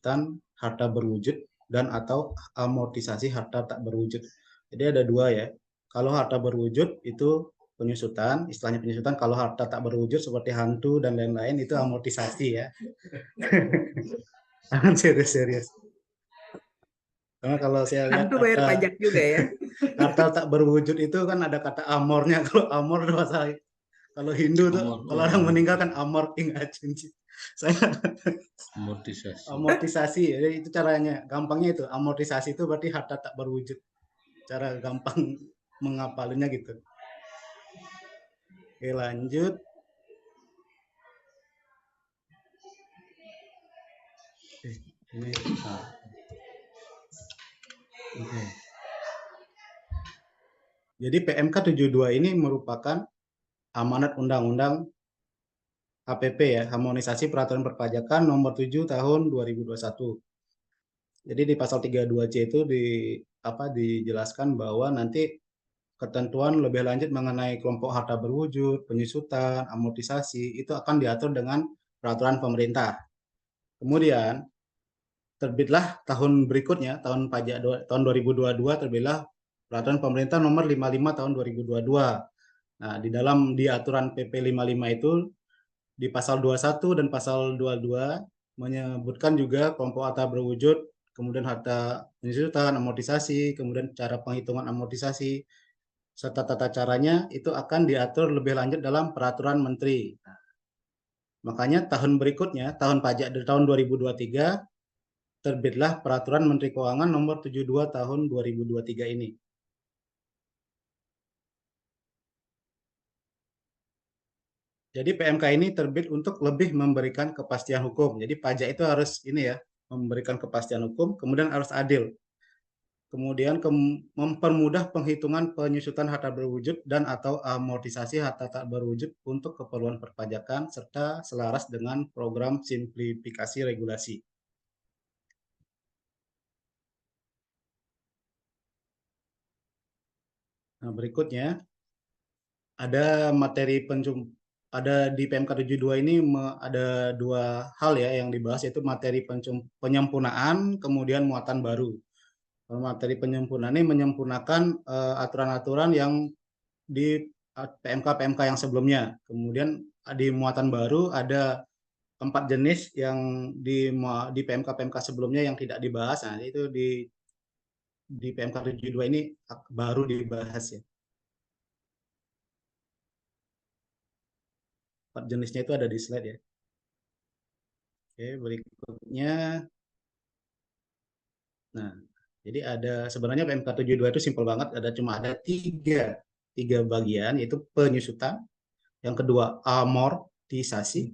penyusutan harta berwujud dan atau amortisasi harta tak berwujud. Jadi ada dua ya. Kalau harta berwujud itu penyusutan, istilahnya penyusutan. Kalau harta tak berwujud seperti hantu dan lain-lain itu amortisasi ya. Jangan serius-serius. Karena kalau saya lihat Hantu bayar pajak juga ya. harta tak berwujud itu kan ada kata amornya. Kalau amor itu bahasa, kalau Hindu tuh kalau orang meninggal kan amor ing acunci. Saya Amortisasi. amortisasi, jadi itu caranya. Gampangnya itu amortisasi itu berarti harta tak berwujud. Cara gampang mengapalinnya gitu. Oke, lanjut. Ini Oke. Jadi PMK 72 ini merupakan amanat undang-undang HPP ya, Harmonisasi Peraturan Perpajakan nomor 7 tahun 2021. Jadi di pasal 32C itu dijelaskan bahwa nanti ketentuan lebih lanjut mengenai kelompok harta berwujud, penyusutan, amortisasi itu akan diatur dengan peraturan pemerintah. Kemudian terbitlah tahun berikutnya, tahun pajak tahun 2022 terbitlah peraturan pemerintah nomor 55 tahun 2022. Nah, di aturan PP 55 itu di pasal 21 dan pasal 22 menyebutkan juga kelompok harta berwujud, kemudian harta penyusutan, amortisasi, kemudian cara penghitungan amortisasi, serta tata caranya itu akan diatur lebih lanjut dalam peraturan menteri. Nah, makanya tahun berikutnya, tahun pajak dari tahun 2023, terbitlah peraturan Menteri Keuangan nomor 72 tahun 2023 ini. Jadi PMK ini terbit untuk lebih memberikan kepastian hukum. Jadi pajak itu harus ini ya, memberikan kepastian hukum, kemudian harus adil. Kemudian mempermudah penghitungan penyusutan harta berwujud dan atau amortisasi harta tak berwujud untuk keperluan perpajakan serta selaras dengan program simplifikasi regulasi. Nah, berikutnya ada materi ada di PMK 72 ini ada dua hal ya yang dibahas, yaitu materi penyempurnaan kemudian muatan baru. Materi penyempurnaan ini menyempurnakan aturan-aturan yang di PMK yang sebelumnya. Kemudian di muatan baru ada 4 jenis yang di PMK sebelumnya yang tidak dibahas. Nah, itu di PMK 72 ini baru dibahas ya. 4 jenisnya itu ada di slide ya. Oke, berikutnya. Nah, jadi sebenarnya PMK 72 itu simpel banget, ada tiga bagian, yaitu penyusutan, yang kedua amortisasi,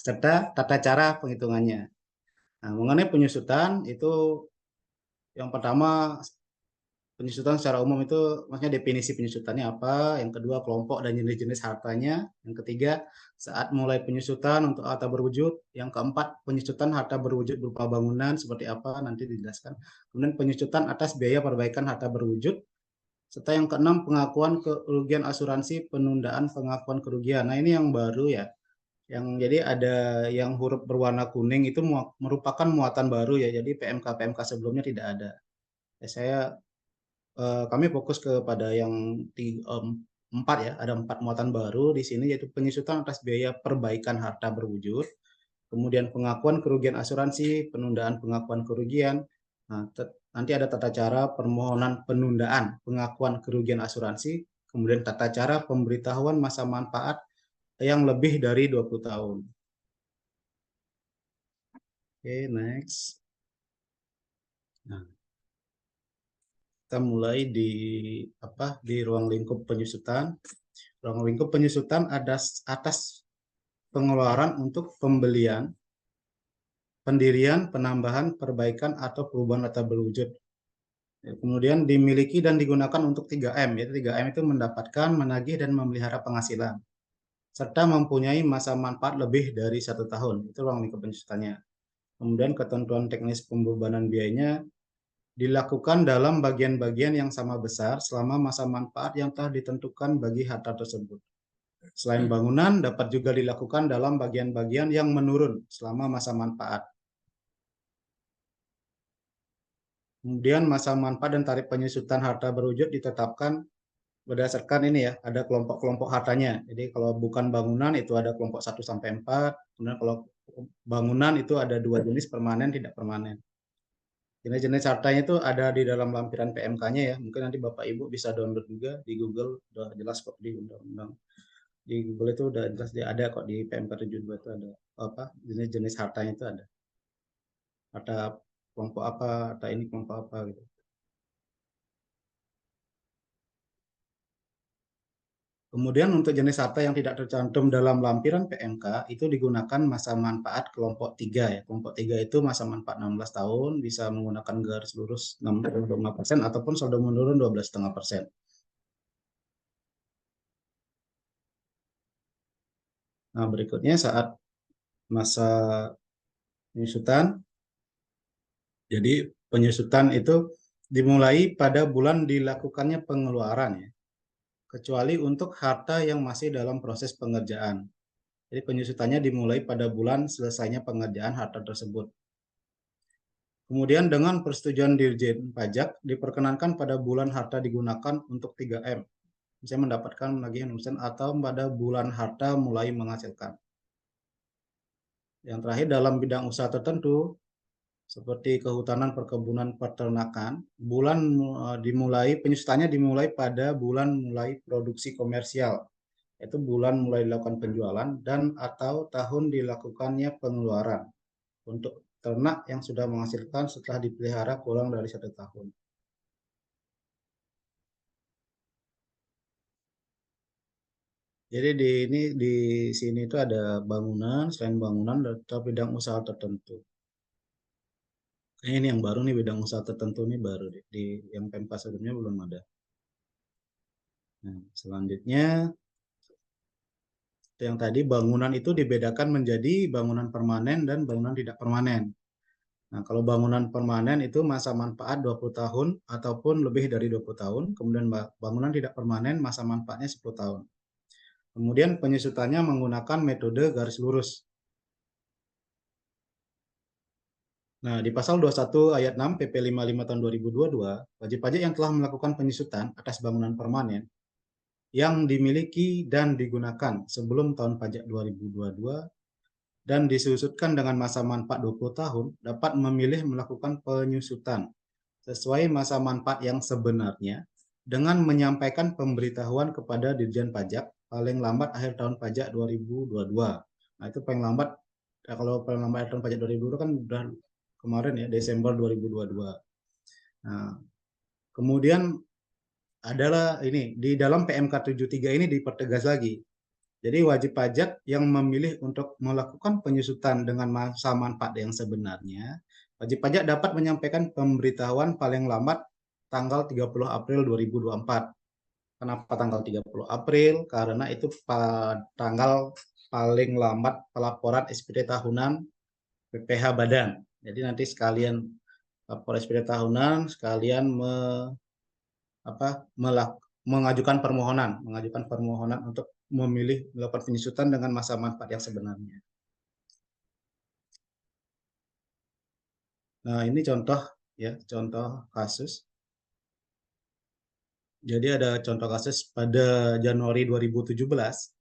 serta tata cara penghitungannya. Nah, mengenai penyusutan itu yang pertama, penyusutan secara umum itu maksudnya definisi penyusutannya apa, yang kedua kelompok dan jenis-jenis hartanya, yang ketiga saat mulai penyusutan untuk harta berwujud, yang keempat penyusutan harta berwujud berupa bangunan seperti apa nanti dijelaskan, kemudian penyusutan atas biaya perbaikan harta berwujud, serta yang keenam pengakuan kerugian asuransi penundaan pengakuan kerugian. Nah, ini yang baru ya, yang jadi ada yang huruf berwarna kuning itu merupakan muatan baru ya, jadi PMK sebelumnya tidak ada. Kami fokus kepada yang 4 ya, ada 4 muatan baru di sini, yaitu penyusutan atas biaya perbaikan harta berwujud, kemudian pengakuan kerugian asuransi, penundaan pengakuan kerugian. Nah, nanti ada tata cara permohonan penundaan pengakuan kerugian asuransi, kemudian tata cara pemberitahuan masa manfaat yang lebih dari 20 tahun. Oke, next. Nah, kita mulai di ruang lingkup penyusutan. Ruang lingkup penyusutan atas pengeluaran untuk pembelian, pendirian, penambahan, perbaikan, atau perubahan harta berwujud. Kemudian dimiliki dan digunakan untuk 3M, yaitu 3M itu mendapatkan, menagih, dan memelihara penghasilan, serta mempunyai masa manfaat lebih dari 1 tahun. Itu ruang lingkup penyusutannya. Kemudian ketentuan teknis pembebanan biayanya dilakukan dalam bagian-bagian yang sama besar selama masa manfaat yang telah ditentukan bagi harta tersebut. Selain bangunan, dapat juga dilakukan dalam bagian-bagian yang menurun selama masa manfaat. Kemudian masa manfaat dan tarif penyusutan harta berwujud ditetapkan berdasarkan ini ya, ada kelompok-kelompok hartanya. Jadi kalau bukan bangunan itu ada kelompok 1 sampai 4. Kemudian kalau bangunan itu ada 2 jenis, permanen, tidak permanen. Jenis-jenis hartanya itu ada di dalam lampiran PMK-nya ya. Mungkin nanti Bapak Ibu bisa download juga di Google, udah jelas kok di undang-undang. Di Google itu udah jelas dia ada kok di PMK 72 itu ada apa jenis-jenis hartanya itu ada. Harta kelompok apa, harta ini kelompok apa gitu. Kemudian untuk jenis harta yang tidak tercantum dalam lampiran PMK itu digunakan masa manfaat kelompok 3 ya. Kelompok 3 itu masa manfaat 16 tahun, bisa menggunakan garis lurus 6,5% ataupun saldo menurun 12,5%. Nah, berikutnya saat masa penyusutan. Jadi penyusutan itu dimulai pada bulan dilakukannya pengeluaran ya. Kecuali untuk harta yang masih dalam proses pengerjaan. Jadi penyusutannya dimulai pada bulan selesainya pengerjaan harta tersebut. Kemudian dengan persetujuan Dirjen Pajak diperkenankan pada bulan harta digunakan untuk 3M. Misalnya mendapatkan penagihan lunasan atau pada bulan harta mulai menghasilkan. Yang terakhir dalam bidang usaha tertentu seperti kehutanan, perkebunan, peternakan, penyusutannya dimulai pada bulan mulai produksi komersial, yaitu bulan mulai dilakukan penjualan dan atau tahun dilakukannya pengeluaran untuk ternak yang sudah menghasilkan setelah dipelihara kurang dari 1 tahun. Jadi di sini itu ada bangunan, selain bangunan atau bidang usaha tertentu. Ini yang baru nih, bidang usaha tertentu nih baru di yang PMK sebelumnya belum ada. Nah, selanjutnya yang tadi bangunan itu dibedakan menjadi bangunan permanen dan bangunan tidak permanen. Nah, kalau bangunan permanen itu masa manfaat 20 tahun ataupun lebih dari 20 tahun. Kemudian bangunan tidak permanen masa manfaatnya 10 tahun. Kemudian penyusutannya menggunakan metode garis lurus. Nah, di pasal 21 ayat 6 PP 55 tahun 2022, wajib pajak yang telah melakukan penyusutan atas bangunan permanen yang dimiliki dan digunakan sebelum tahun pajak 2022 dan disusutkan dengan masa manfaat 20 tahun dapat memilih melakukan penyusutan sesuai masa manfaat yang sebenarnya dengan menyampaikan pemberitahuan kepada Dirjen Pajak paling lambat akhir tahun pajak 2022. Nah, itu paling lambat, ya kalau paling lambat akhir tahun pajak 2022 kan udah kemarin ya, Desember 2022. Nah, kemudian adalah ini, di dalam PMK 73 ini dipertegas lagi. Jadi wajib pajak yang memilih untuk melakukan penyusutan dengan masa manfaat yang sebenarnya, wajib pajak dapat menyampaikan pemberitahuan paling lambat tanggal 30 April 2024. Kenapa tanggal 30 April? Karena itu tanggal paling lambat pelaporan SPT tahunan PPh Badan. Jadi nanti sekalian lapor SPT tahunan, sekalian mengajukan permohonan untuk memilih melakukan penyusutan dengan masa manfaat yang sebenarnya. Nah, ini contoh ya, contoh kasus. Jadi ada contoh kasus pada Januari 2017,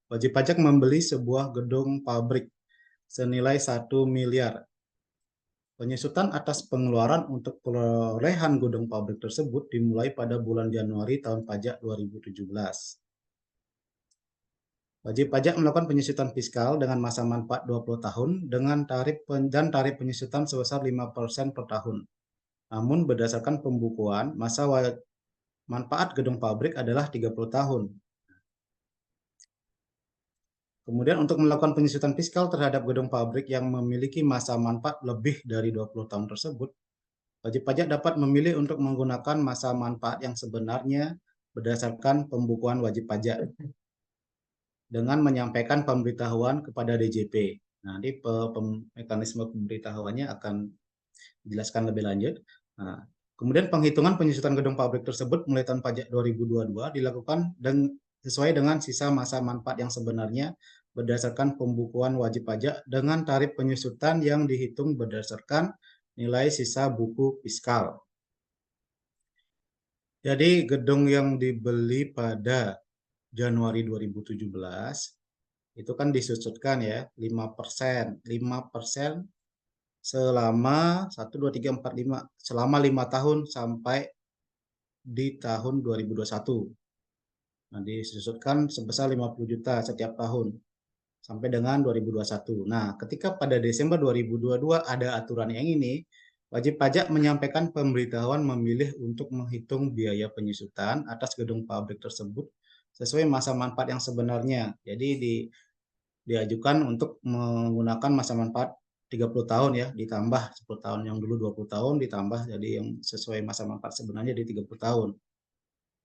wajib pajak membeli sebuah gedung pabrik senilai 1 miliar. Penyusutan atas pengeluaran untuk perolehan gedung pabrik tersebut dimulai pada bulan Januari tahun pajak 2017. Wajib pajak melakukan penyusutan fiskal dengan masa manfaat 20 tahun dengan tarif penyusutan sebesar 5% per tahun. Namun berdasarkan pembukuan, masa manfaat gedung pabrik adalah 30 tahun. Kemudian untuk melakukan penyusutan fiskal terhadap gedung pabrik yang memiliki masa manfaat lebih dari 20 tahun tersebut, wajib pajak dapat memilih untuk menggunakan masa manfaat yang sebenarnya berdasarkan pembukuan wajib pajak dengan menyampaikan pemberitahuan kepada DJP. Nanti mekanisme pemberitahuannya akan dijelaskan lebih lanjut. Nah, kemudian penghitungan penyusutan gedung pabrik tersebut mulai tahun pajak 2022 dilakukan sesuai dengan sisa masa manfaat yang sebenarnya berdasarkan pembukuan wajib pajak dengan tarif penyusutan yang dihitung berdasarkan nilai sisa buku fiskal. Jadi gedung yang dibeli pada Januari 2017 itu kan disusutkan ya 5%, 5% selama 1, 2, 3, 4, 5 selama 5 tahun sampai di tahun 2021. Nah, disusutkan sebesar 50 juta setiap tahun sampai dengan 2021. Nah, ketika pada Desember 2022 ada aturan yang ini, wajib pajak menyampaikan pemberitahuan memilih untuk menghitung biaya penyusutan atas gedung pabrik tersebut sesuai masa manfaat yang sebenarnya. Jadi diajukan untuk menggunakan masa manfaat 30 tahun ya, ditambah 10 tahun yang dulu 20 tahun ditambah jadi yang sesuai masa manfaat sebenarnya di 30 tahun.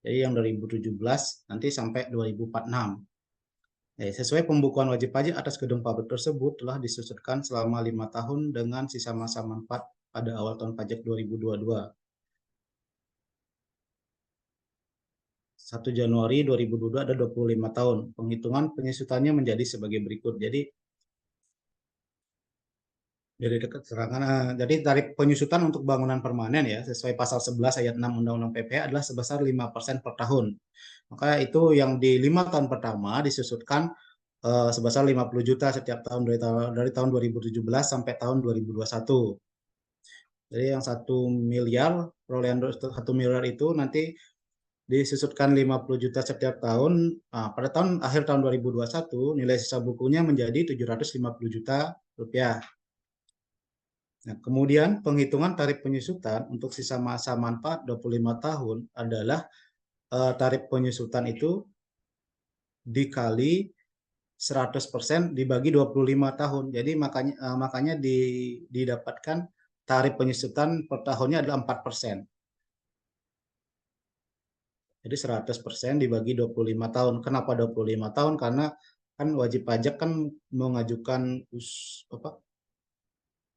Jadi yang 2017 nanti sampai 2046. Sesuai pembukuan wajib pajak atas gedung pabrik tersebut telah disusutkan selama 5 tahun dengan sisa masa manfaat pada awal tahun pajak 2022. 1 Januari 2022 ada 25 tahun. Penghitungan penyusutannya menjadi sebagai berikut. Jadi keterangan, jadi tarif penyusutan untuk bangunan permanen ya sesuai pasal 11 ayat 6 Undang-Undang PPH adalah sebesar 5% per tahun. Maka itu yang di 5 tahun pertama disusutkan sebesar 50 juta setiap tahun dari tahun 2017 sampai tahun 2021. Jadi yang 1 miliar perolehan 1 miliar itu nanti disusutkan 50 juta setiap tahun. Nah, pada akhir tahun 2021 nilai sisa bukunya menjadi 750 juta rupiah. Nah, kemudian penghitungan tarif penyusutan untuk sisa masa manfaat 25 tahun adalah tarif penyusutan itu dikali 100% dibagi 25 tahun. Jadi makanya didapatkan tarif penyusutan per tahunnya adalah 4%. Jadi 100% dibagi 25 tahun. Kenapa 25 tahun? Karena kan wajib pajak kan mengajukan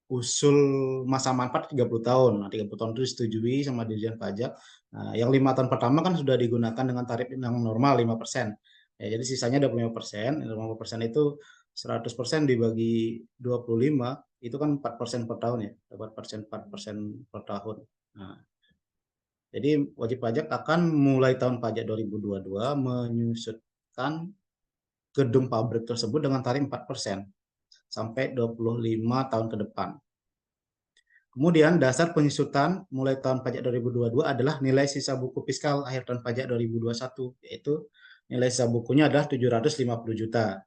usul masa manfaat 30 tahun. Nah, 30 tahun itu disetujui sama Dirjen Pajak. Nah, yang 5 tahun pertama kan sudah digunakan dengan tarif yang normal 5%. Ya, jadi sisanya 25%. 25% itu 100% dibagi 25 itu kan 4% per tahun ya. 4% per tahun. Nah, jadi wajib pajak akan mulai tahun pajak 2022 menyusutkan gedung pabrik tersebut dengan tarif 4% sampai 25 tahun ke depan. Kemudian dasar penyusutan mulai tahun pajak 2022 adalah nilai sisa buku fiskal akhir tahun pajak 2021, yaitu nilai sisa bukunya adalah 750 juta,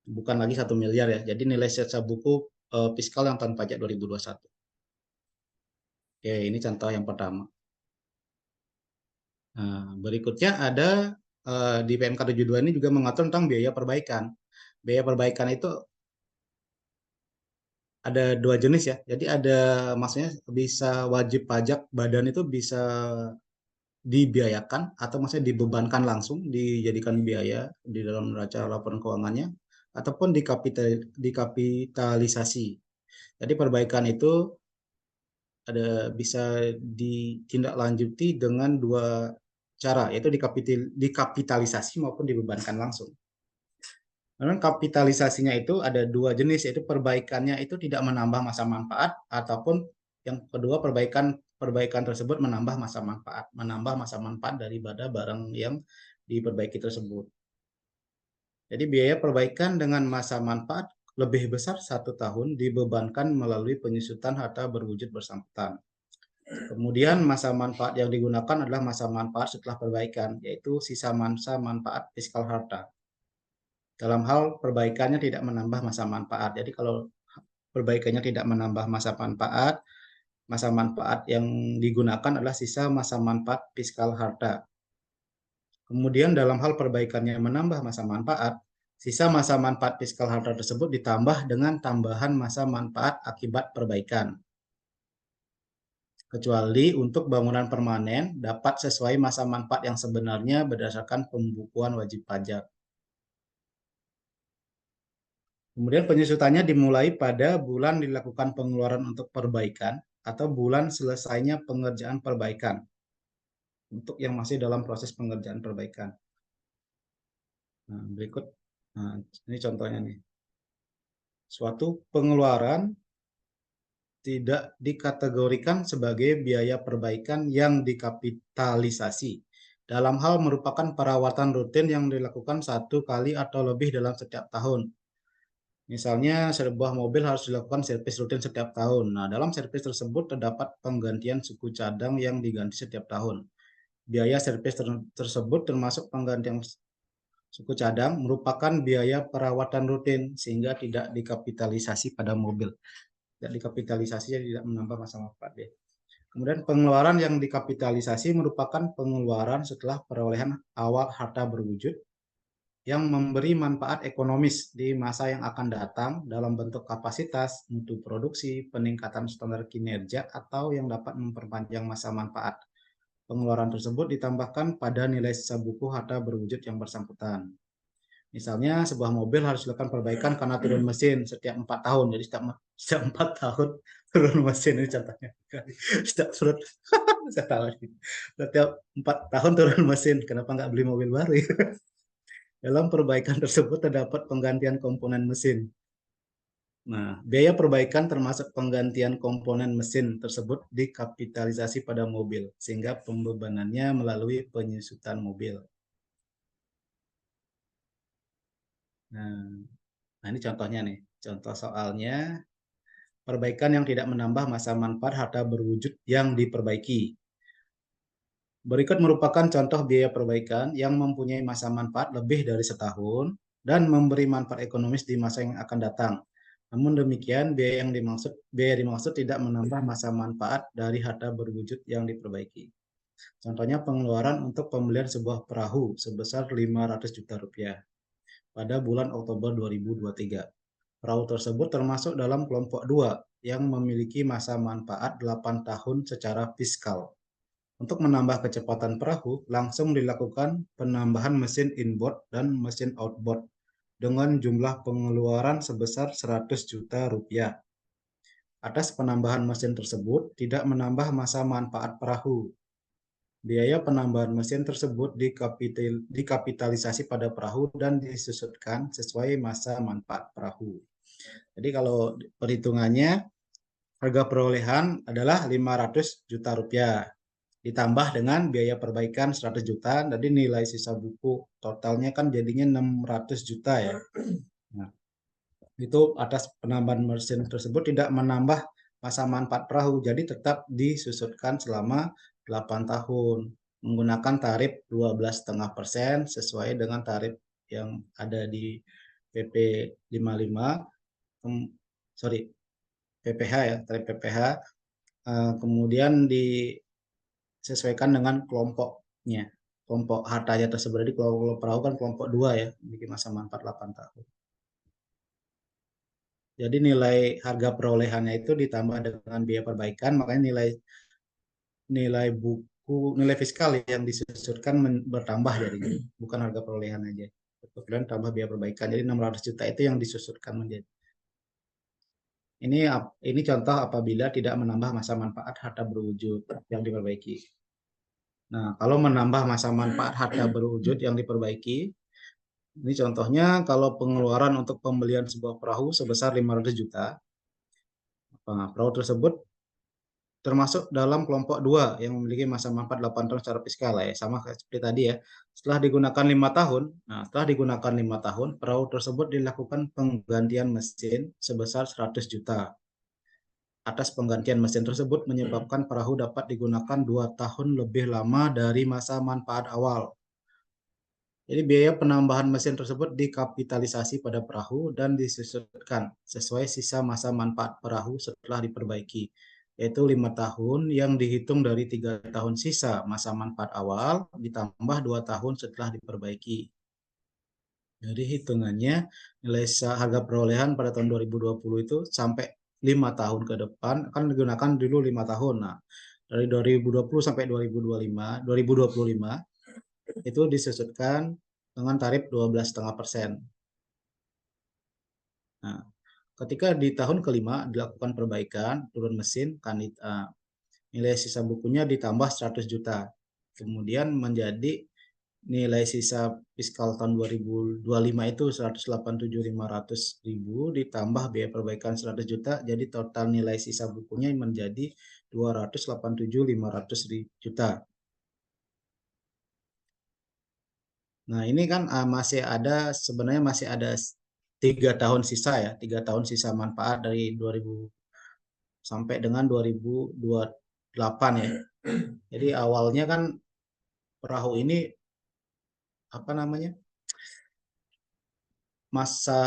bukan lagi 1 miliar ya. Jadi nilai sisa buku fiskal yang tahun pajak 2021. Oke, ini contoh yang pertama. Nah, berikutnya ada di PMK 72 ini juga mengatur tentang biaya perbaikan. Biaya perbaikan itu ada 2 jenis ya. Jadi ada maksudnya bisa wajib pajak badan itu bisa dibiayakan atau maksudnya dibebankan langsung dijadikan biaya di dalam neraca laporan keuangannya ataupun dikapitalisasi. Jadi perbaikan itu bisa ditindaklanjuti dengan 2 cara, yaitu dikapitalisasi maupun dibebankan langsung. Namun kapitalisasinya itu ada 2 jenis, yaitu perbaikannya itu tidak menambah masa manfaat ataupun yang kedua perbaikan tersebut menambah masa manfaat daripada barang yang diperbaiki tersebut. Jadi biaya perbaikan dengan masa manfaat lebih besar 1 tahun dibebankan melalui penyusutan harta berwujud bersangkutan. Kemudian masa manfaat yang digunakan adalah masa manfaat setelah perbaikan, yaitu sisa masa manfaat fiskal harta. Dalam hal perbaikannya tidak menambah masa manfaat. Jadi kalau perbaikannya tidak menambah masa manfaat yang digunakan adalah sisa masa manfaat fiskal harta. Kemudian dalam hal perbaikannya menambah masa manfaat, sisa masa manfaat fiskal harta tersebut ditambah dengan tambahan masa manfaat akibat perbaikan. Kecuali untuk bangunan permanen dapat sesuai masa manfaat yang sebenarnya berdasarkan pembukuan wajib pajak. Kemudian penyusutannya dimulai pada bulan dilakukan pengeluaran untuk perbaikan atau bulan selesainya pengerjaan perbaikan untuk yang masih dalam proses pengerjaan perbaikan. Nah, berikut, nah, ini contohnya nih. Suatu pengeluaran tidak dikategorikan sebagai biaya perbaikan yang dikapitalisasi. Dalam hal merupakan perawatan rutin yang dilakukan 1 kali atau lebih dalam setiap tahun. Misalnya sebuah mobil harus dilakukan servis rutin setiap tahun. Nah, dalam servis tersebut terdapat penggantian suku cadang yang diganti setiap tahun. Biaya servis tersebut termasuk penggantian suku cadang merupakan biaya perawatan rutin sehingga tidak dikapitalisasi pada mobil. Tidak dikapitalisasi, jadi tidak menambah masa manfaat dia. Kemudian pengeluaran yang dikapitalisasi merupakan pengeluaran setelah perolehan awal harta berwujud yang memberi manfaat ekonomis di masa yang akan datang dalam bentuk kapasitas, mutu produksi, peningkatan standar kinerja, atau yang dapat memperpanjang masa manfaat. Pengeluaran tersebut ditambahkan pada nilai sisa buku harta berwujud yang bersangkutan. Misalnya sebuah mobil harus dilakukan perbaikan karena turun mesin setiap 4 tahun. Jadi setiap 4 tahun turun mesin, ini contohnya. Setiap saya tahu. Setiap 4 tahun turun mesin, kenapa nggak beli mobil baru? Dalam perbaikan tersebut terdapat penggantian komponen mesin. Nah, biaya perbaikan termasuk penggantian komponen mesin tersebut dikapitalisasi pada mobil, sehingga pembebanannya melalui penyusutan mobil. Nah, ini contohnya nih. Contoh soalnya, perbaikan yang tidak menambah masa manfaat harta berwujud yang diperbaiki. Berikut merupakan contoh biaya perbaikan yang mempunyai masa manfaat lebih dari setahun dan memberi manfaat ekonomis di masa yang akan datang. Namun demikian, biaya dimaksud tidak menambah masa manfaat dari harta berwujud yang diperbaiki. Contohnya pengeluaran untuk pembelian sebuah perahu sebesar 500 juta rupiah pada bulan Oktober 2023. Perahu tersebut termasuk dalam kelompok 2 yang memiliki masa manfaat 8 tahun secara fiskal. Untuk menambah kecepatan perahu, langsung dilakukan penambahan mesin inboard dan mesin outboard dengan jumlah pengeluaran sebesar 100 juta rupiah. Atas penambahan mesin tersebut tidak menambah masa manfaat perahu. Biaya penambahan mesin tersebut dikapitalisasi pada perahu dan disusutkan sesuai masa manfaat perahu. Jadi kalau perhitungannya, harga perolehan adalah 500 juta rupiah. Ditambah dengan biaya perbaikan 100 juta, jadi nilai sisa buku totalnya kan jadinya 600 juta ya. Nah, itu atas penambahan mesin tersebut tidak menambah masa manfaat perahu, jadi tetap disusutkan selama 8 tahun menggunakan tarif 12,5% sesuai dengan tarif yang ada di PP 55, PPH ya, tarif PPH, kemudian disesuaikan dengan kelompoknya, kelompok hartanya tersebut. Jadi kalau perahu kan kelompok 2 ya, memiliki masa manfaat 8 tahun. Jadi nilai harga perolehannya itu ditambah dengan biaya perbaikan, makanya nilai fiskal yang disusutkan bertambah jadinya, bukan harga perolehan aja. Kemudian tambah biaya perbaikan, jadi 600 juta itu yang disusutkan menjadi. Ini contoh apabila tidak menambah masa manfaat harta berwujud yang diperbaiki. Nah, kalau menambah masa manfaat harta berwujud yang diperbaiki, ini contohnya kalau pengeluaran untuk pembelian sebuah perahu sebesar 500 juta, perahu tersebut termasuk dalam kelompok 2 yang memiliki masa manfaat 8 tahun secara fiskal ya, sama seperti tadi ya. Setelah digunakan 5 tahun, perahu tersebut dilakukan penggantian mesin sebesar 100 juta. Atas penggantian mesin tersebut menyebabkan perahu dapat digunakan 2 tahun lebih lama dari masa manfaat awal. Jadi biaya penambahan mesin tersebut dikapitalisasi pada perahu dan disusutkan sesuai sisa masa manfaat perahu setelah diperbaiki, yaitu 5 tahun yang dihitung dari 3 tahun sisa masa manfaat awal ditambah 2 tahun setelah diperbaiki. Jadi hitungannya nilai harga perolehan pada tahun 2020 itu sampai 5 tahun ke depan, kan digunakan dulu 5 tahun. Nah, dari 2020 sampai 2025 itu disusutkan dengan tarif 12,5%. Nah, ketika di tahun kelima dilakukan perbaikan, turun mesin, kan nilai sisa bukunya ditambah 100 juta. Kemudian menjadi nilai sisa fiskal tahun 2025 itu 187.500.000 ditambah biaya perbaikan 100 juta, jadi total nilai sisa bukunya menjadi 287.500 juta. Nah, ini kan masih ada, sebenarnya masih ada 3 tahun sisa ya, 3 tahun sisa manfaat dari 2000 sampai dengan 2028 ya. Jadi awalnya kan perahu ini apa namanya, masa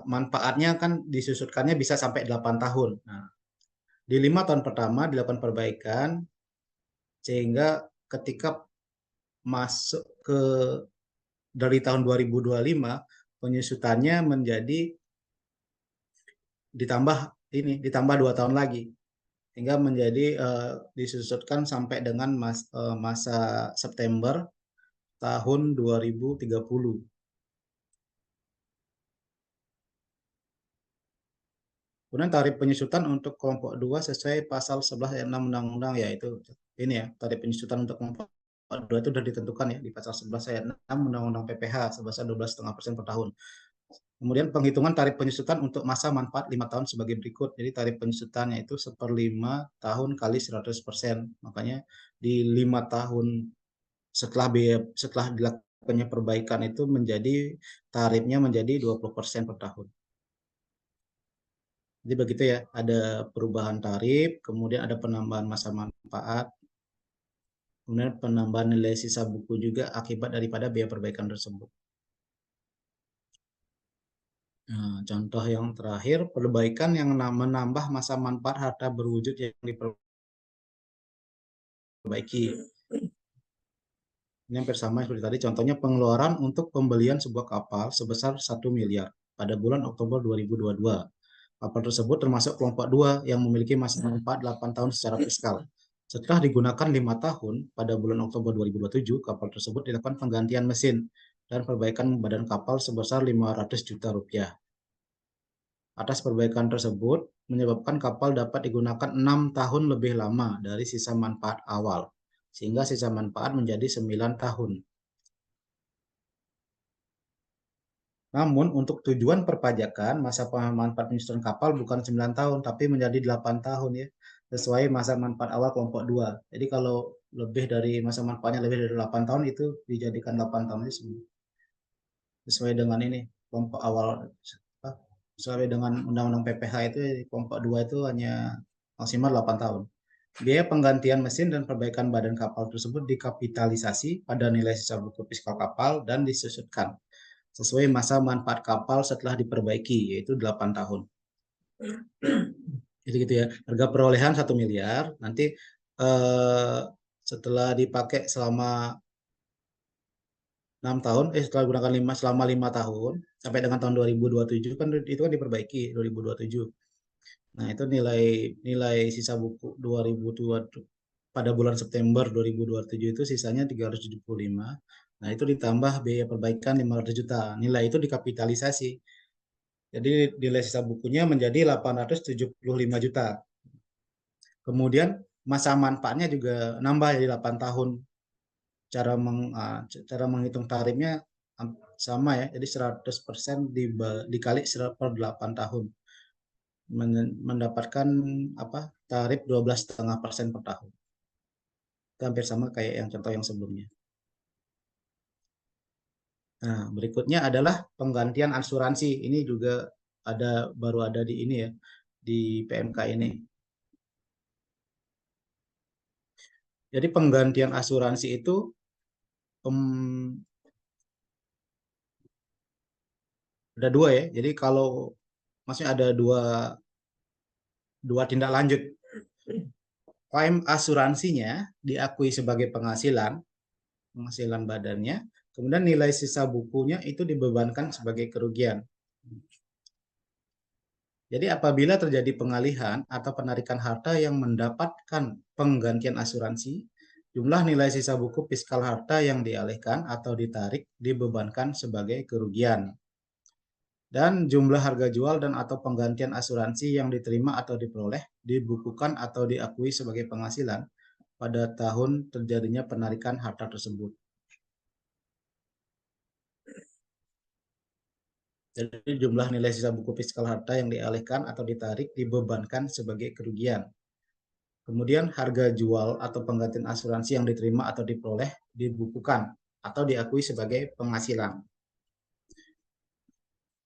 manfaatnya kan disusutkannya bisa sampai 8 tahun. Nah, di 5 tahun pertama dilakukan perbaikan sehingga ketika masuk ke dari tahun 2025 penyusutannya menjadi ditambah 2 tahun lagi hingga menjadi disusutkan sampai dengan masa September tahun 2030. Kemudian tarif penyusutan untuk kelompok 2 sesuai pasal 11 ayat 6 Undang-Undang, yaitu ini ya, tarif penyusutan untuk kelompok 2 itu sudah ditentukan ya di pasal 11 ayat 6 Undang-Undang PPH sebesar 12,5% per tahun. Kemudian penghitungan tarif penyusutan untuk masa manfaat 5 tahun sebagai berikut. Jadi tarif penyusutannya itu 1/5 tahun kali 100%. Makanya di 5 tahun setelah dilakukannya perbaikan itu tarifnya menjadi 20% per tahun. Jadi begitu ya, ada perubahan tarif, kemudian ada penambahan masa manfaat, kemudian penambahan nilai sisa buku juga akibat daripada biaya perbaikan tersebut. Nah, contoh yang terakhir, perbaikan yang menambah masa manfaat harta berwujud yang diperbaiki. Ini hampir sama seperti tadi, contohnya pengeluaran untuk pembelian sebuah kapal sebesar 1 miliar pada bulan Oktober 2022. Kapal tersebut termasuk kelompok 2 yang memiliki masa manfaat 8 tahun secara fiskal. Setelah digunakan 5 tahun, pada bulan Oktober 2027, kapal tersebut dilakukan penggantian mesin dan perbaikan badan kapal sebesar 500 juta rupiah. Atas perbaikan tersebut, menyebabkan kapal dapat digunakan 6 tahun lebih lama dari sisa manfaat awal, sehingga sisa manfaat menjadi 9 tahun. Namun, untuk tujuan perpajakan, masa manfaat penyusutan kapal bukan 9 tahun, tapi menjadi 8 tahun ya, sesuai masa manfaat awal kelompok 2. Jadi kalau lebih dari masa manfaatnya lebih dari 8 tahun, itu dijadikan 8 tahun itu sesuai dengan ini, kelompok awal, sesuai dengan Undang-Undang PPH itu, kelompok 2 itu hanya maksimal 8 tahun. Biaya penggantian mesin dan perbaikan badan kapal tersebut dikapitalisasi pada nilai sisa buku fiskal kapal dan disusutkan sesuai masa manfaat kapal setelah diperbaiki, yaitu 8 tahun. Jadi gitu ya, harga perolehan 1 miliar, nanti setelah dipakai selama 6 tahun, setelah gunakan selama 5 tahun, sampai dengan tahun 2027, kan itu kan diperbaiki, 2027. Nah, itu nilai sisa buku 2002 pada bulan September 2027 itu sisanya 375. Nah, itu ditambah biaya perbaikan 500 juta. Nilai itu dikapitalisasi. Jadi nilai sisa bukunya menjadi 875 juta. Kemudian masa manfaatnya juga nambah jadi 8 tahun. Cara menghitung tarifnya sama ya. Jadi 100% dikali 8 tahun. Mendapatkan tarif 12,5% per tahun. Itu hampir sama kayak yang contoh yang sebelumnya. Nah, berikutnya adalah penggantian asuransi. Ini juga baru ada di ini ya, di PMK ini. Jadi penggantian asuransi itu ada 2 ya. Jadi kalau maksudnya ada dua tindak lanjut. Klaim asuransinya diakui sebagai penghasilan badannya, kemudian nilai sisa bukunya itu dibebankan sebagai kerugian. Jadi apabila terjadi pengalihan atau penarikan harta yang mendapatkan penggantian asuransi, jumlah nilai sisa buku fiskal harta yang dialihkan atau ditarik dibebankan sebagai kerugian. Dan jumlah harga jual dan atau penggantian asuransi yang diterima atau diperoleh dibukukan atau diakui sebagai penghasilan pada tahun terjadinya penarikan harta tersebut. Jadi jumlah nilai sisa buku fiskal harta yang dialihkan atau ditarik dibebankan sebagai kerugian. Kemudian harga jual atau penggantian asuransi yang diterima atau diperoleh dibukukan atau diakui sebagai penghasilan.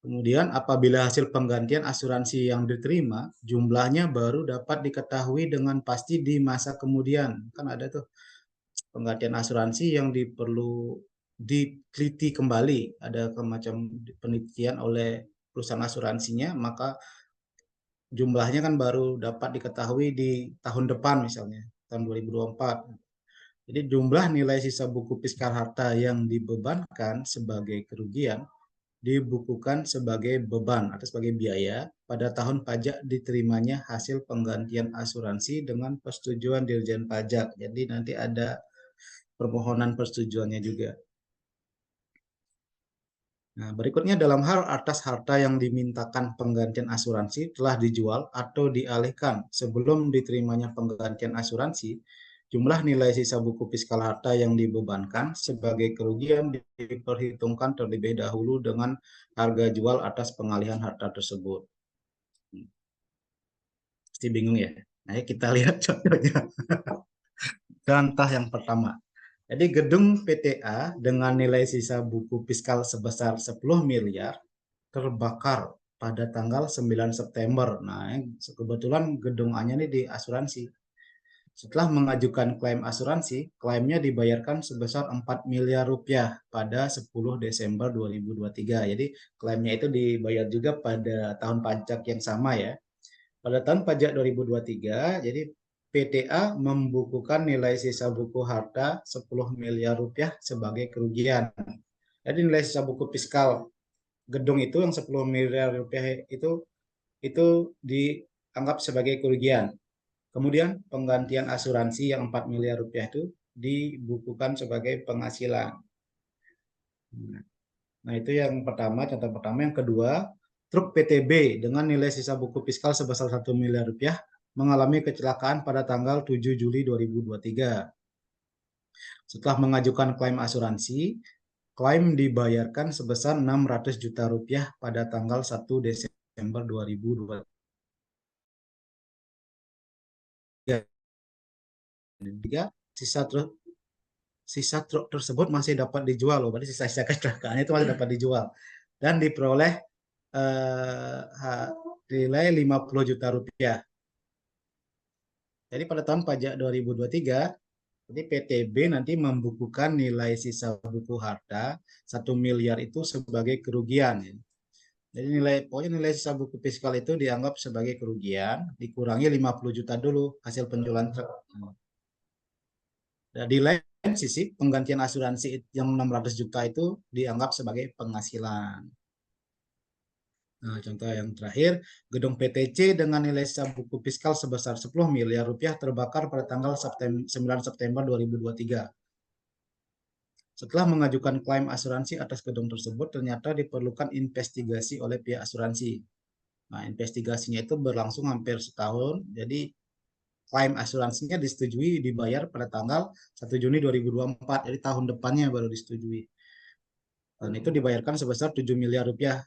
Kemudian apabila hasil penggantian asuransi yang diterima, jumlahnya baru dapat diketahui dengan pasti di masa kemudian. Kan ada tuh penggantian asuransi yang diperlu diteliti kembali, ada semacam penelitian oleh perusahaan asuransinya, maka jumlahnya kan baru dapat diketahui di tahun depan misalnya, tahun 2024. Jadi jumlah nilai sisa buku fiskal harta yang dibebankan sebagai kerugian dibukukan sebagai beban atau sebagai biaya pada tahun pajak diterimanya hasil penggantian asuransi dengan persetujuan Dirjen Pajak. Jadi nanti ada permohonan persetujuannya juga. Nah, berikutnya dalam hal atas harta yang dimintakan penggantian asuransi telah dijual atau dialihkan sebelum diterimanya penggantian asuransi, jumlah nilai sisa buku fiskal harta yang dibebankan sebagai kerugian diperhitungkan terlebih dahulu dengan harga jual atas pengalihan harta tersebut. Pasti bingung ya? Nah, kita lihat contohnya. Contoh yang pertama. Jadi gedung PTA dengan nilai sisa buku fiskal sebesar 10 miliar terbakar pada tanggal 9 September. Nah, kebetulan gedung A-nya ini di asuransi. Setelah mengajukan klaim asuransi, klaimnya dibayarkan sebesar 4 miliar rupiah pada 10 Desember 2023. Jadi klaimnya itu dibayar juga pada tahun pajak yang sama ya. Pada tahun pajak 2023, jadi PTA membukukan nilai sisa buku harta 10 miliar rupiah sebagai kerugian. Jadi nilai sisa buku fiskal gedung itu yang 10 miliar rupiah itu dianggap sebagai kerugian. Kemudian penggantian asuransi yang 4 miliar rupiah itu dibukukan sebagai penghasilan. Nah, itu yang pertama, contoh pertama. Yang kedua, truk PTB dengan nilai sisa buku fiskal sebesar 1 miliar rupiah mengalami kecelakaan pada tanggal 7 Juli 2023. Setelah mengajukan klaim asuransi, klaim dibayarkan sebesar 600 juta rupiah pada tanggal 1 Desember 2023. Sisa truk sisa truk tersebut masih dapat dijual loh, berarti sisa-sisa kecelakaan itu masih dapat dijual dan diperoleh nilai 50 juta rupiah. Jadi pada tahun pajak 2023, jadi PTB nanti membukukan nilai sisa buku harta 1 miliar itu sebagai kerugian. Jadi pokoknya nilai sisa buku fiskal itu dianggap sebagai kerugian, dikurangi 50 juta dulu hasil penjualan truk. Nah, di lain sisi, penggantian asuransi yang 600 juta itu dianggap sebagai penghasilan. Nah, contoh yang terakhir, gedung PTC dengan nilai sisa buku fiskal sebesar 10 miliar rupiah terbakar pada tanggal 9 September 2023. Setelah mengajukan klaim asuransi atas gedung tersebut, ternyata diperlukan investigasi oleh pihak asuransi. Nah, investigasinya itu berlangsung hampir setahun, jadi klaim asuransinya disetujui dibayar pada tanggal 1 Juni 2024, jadi tahun depannya baru disetujui. Dan itu dibayarkan sebesar 7 miliar rupiah.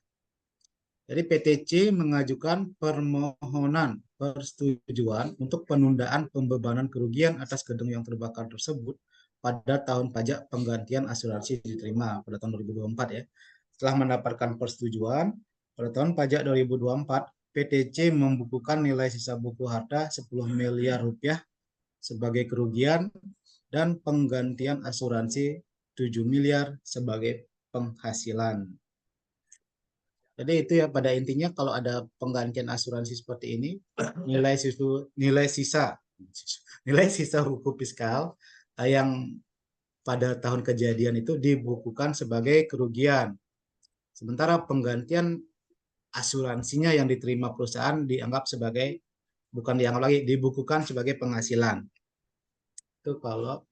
Jadi PTC mengajukan permohonan persetujuan untuk penundaan pembebanan kerugian atas gedung yang terbakar tersebut pada tahun pajak penggantian asuransi diterima pada tahun 2024 ya. Setelah mendapatkan persetujuan, pada tahun pajak 2024, PTC membukukan nilai sisa buku harta 10 miliar rupiah sebagai kerugian dan penggantian asuransi 7 miliar sebagai penghasilan. Jadi itu ya pada intinya kalau ada penggantian asuransi seperti ini, nilai sisa buku fiskal yang pada tahun kejadian itu dibukukan sebagai kerugian. Sementara penggantian asuransinya yang diterima perusahaan bukan dianggap lagi, dibukukan sebagai penghasilan. Itu kalau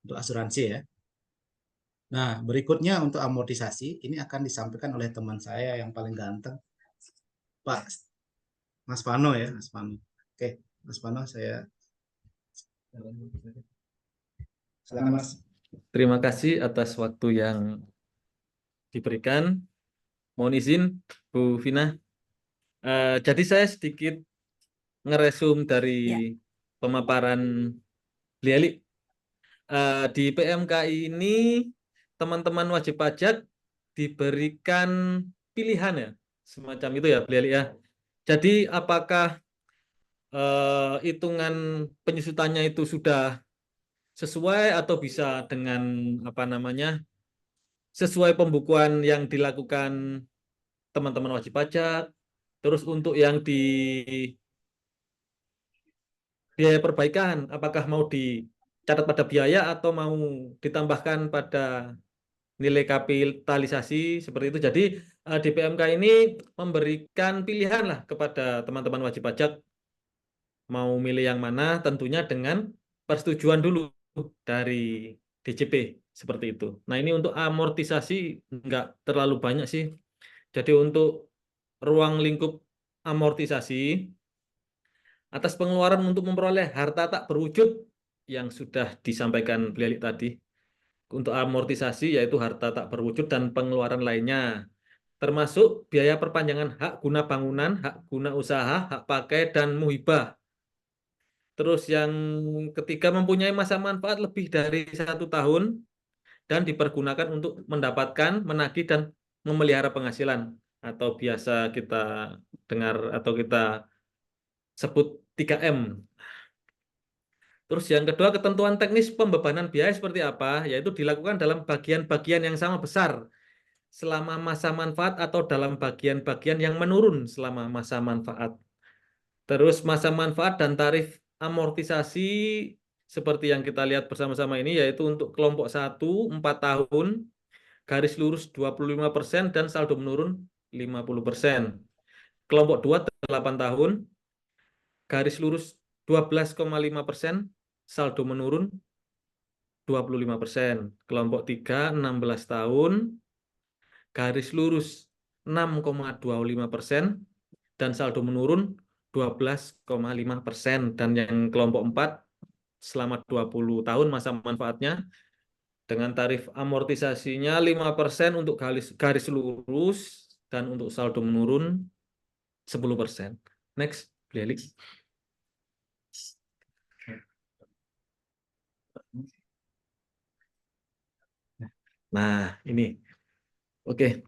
untuk asuransi ya. Nah, berikutnya untuk amortisasi, ini akan disampaikan oleh teman saya yang paling ganteng, Pak Mas Vano ya, Mas Vano. Oke, Mas Vano, saya silakan Mas. Terima kasih atas waktu yang diberikan. Mohon izin, Bu Vina. Jadi saya sedikit ngeresum dari pemaparan Beliali. Di PMK ini teman-teman wajib pajak diberikan pilihan ya, semacam itu ya Beliali ya. Jadi apakah hitungan penyusutannya itu sudah sesuai atau bisa dengan apa namanya sesuai pembukuan yang dilakukan teman-teman wajib pajak. Terus untuk yang di biaya perbaikan, apakah mau dicatat pada biaya atau mau ditambahkan pada nilai kapitalisasi seperti itu. Jadi di PMK ini memberikan pilihan lah kepada teman-teman wajib pajak mau milih yang mana, tentunya dengan persetujuan dulu dari DJP seperti itu. Nah ini untuk amortisasi nggak terlalu banyak sih. Jadi untuk ruang lingkup amortisasi atas pengeluaran untuk memperoleh harta tak berwujud yang sudah disampaikan Beliali tadi. Untuk amortisasi yaitu harta tak berwujud dan pengeluaran lainnya, termasuk biaya perpanjangan hak guna bangunan, hak guna usaha, hak pakai, dan muhibah. Terus yang ketiga mempunyai masa manfaat lebih dari 1 tahun dan dipergunakan untuk mendapatkan, menagih, dan memelihara penghasilan atau biasa kita dengar atau kita sebut 3M. Terus yang kedua, ketentuan teknis pembebanan biaya seperti apa? Yaitu dilakukan dalam bagian-bagian yang sama besar selama masa manfaat atau dalam bagian-bagian yang menurun selama masa manfaat. Terus masa manfaat dan tarif amortisasi seperti yang kita lihat bersama-sama ini yaitu untuk kelompok 1 4 tahun, garis lurus 25% dan saldo menurun 50%. Kelompok 2 8 tahun, garis lurus 12,5%, saldo menurun 25%. Kelompok 3 16 tahun, garis lurus 6,25% dan saldo menurun 12,5%. Dan yang kelompok 4 selama 20 tahun masa manfaatnya dengan tarif amortisasinya 5% untuk garis lurus dan untuk saldo menurun 10%. Next, Beliali. Nah, ini. Oke.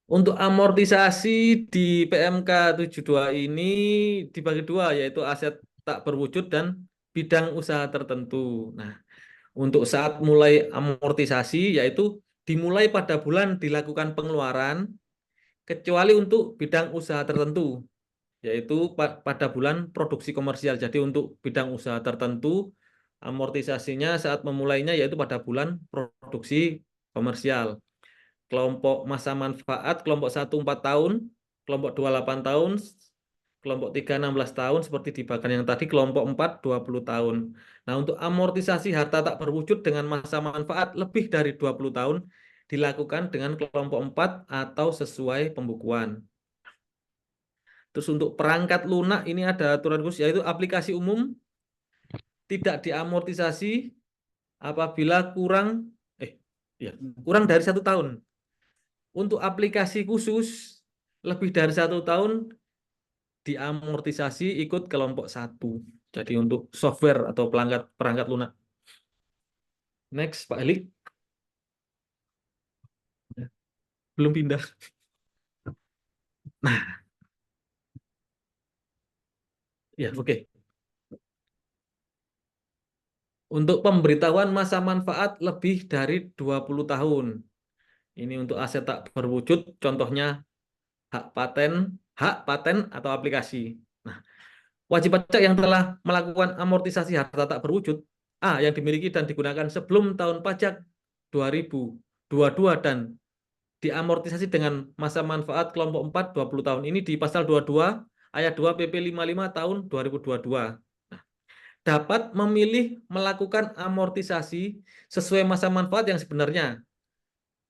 Untuk amortisasi di PMK 72 ini dibagi dua, yaitu aset tak berwujud dan bidang usaha tertentu. Nah, untuk saat mulai amortisasi, yaitu dimulai pada bulan dilakukan pengeluaran, kecuali untuk bidang usaha tertentu, yaitu pada bulan produksi komersial. Jadi untuk bidang usaha tertentu, amortisasinya saat memulainya yaitu pada bulan produksi komersial. Kelompok masa manfaat, kelompok 1 4 tahun, kelompok 2 8 tahun, kelompok 3 16 tahun seperti di bagian yang tadi, kelompok 4 20 tahun. Nah, untuk amortisasi harta tak berwujud dengan masa manfaat lebih dari 20 tahun dilakukan dengan kelompok 4 atau sesuai pembukuan. Terus untuk perangkat lunak ini ada aturan khusus yaitu aplikasi umum tidak diamortisasi apabila kurang dari 1 tahun. Untuk aplikasi khusus lebih dari 1 tahun diamortisasi ikut kelompok 1. Jadi untuk software atau perangkat lunak. Next, Pak Elik. Belum pindah. Nah, ya oke. Untuk pemberitahuan masa manfaat lebih dari 20 tahun. Ini untuk aset tak berwujud, contohnya hak paten atau aplikasi. Nah, wajib pajak yang telah melakukan amortisasi harta tak berwujud A yang dimiliki dan digunakan sebelum tahun pajak 2022 dan diamortisasi dengan masa manfaat kelompok 4 20 tahun. Ini di pasal 22 ayat 2 PP 55 tahun 2022. Nah, dapat memilih melakukan amortisasi sesuai masa manfaat yang sebenarnya.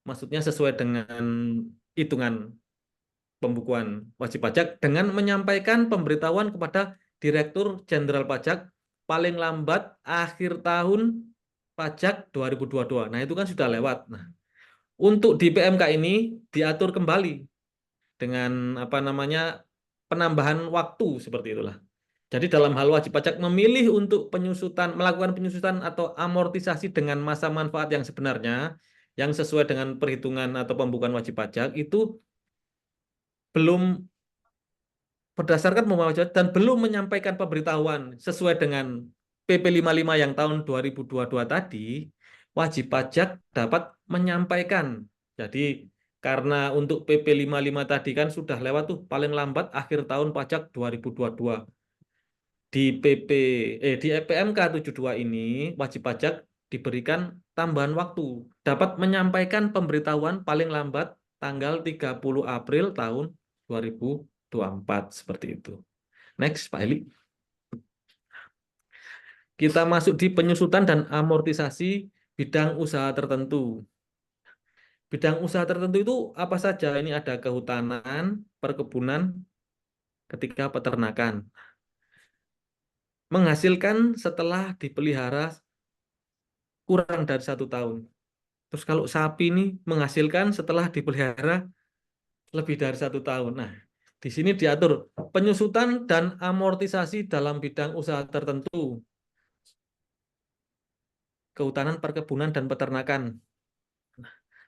Maksudnya sesuai dengan hitungan pembukuan wajib pajak dengan menyampaikan pemberitahuan kepada Direktur Jenderal Pajak paling lambat akhir tahun pajak 2022. Nah, itu kan sudah lewat. Nah, Untuk di PMK ini diatur kembali dengan penambahan waktu seperti itulah. Jadi dalam hal wajib pajak memilih untuk melakukan penyusutan atau amortisasi dengan masa manfaat yang sebenarnya, yang sesuai dengan perhitungan atau pembukuan wajib pajak itu belum berdasarkan pembukuan wajib pajak dan belum menyampaikan pemberitahuan sesuai dengan PP 55 yang tahun 2022 tadi, wajib pajak dapat menyampaikan. Jadi karena untuk PP 55 tadi kan sudah lewat tuh paling lambat akhir tahun pajak 2022. Di PMK 72 ini wajib pajak diberikan tambahan waktu dapat menyampaikan pemberitahuan paling lambat tanggal 30 April tahun 2024 seperti itu. Next, Pak Eli. Kita masuk di penyusutan dan amortisasi bidang usaha tertentu. Bidang usaha tertentu itu apa saja? Ini ada kehutanan, perkebunan, ketika peternakan. Menghasilkan setelah dipelihara kurang dari 1 tahun. Terus kalau sapi ini menghasilkan setelah dipelihara lebih dari 1 tahun. Nah, di sini diatur penyusutan dan amortisasi dalam bidang usaha tertentu. Kehutanan, perkebunan, dan peternakan.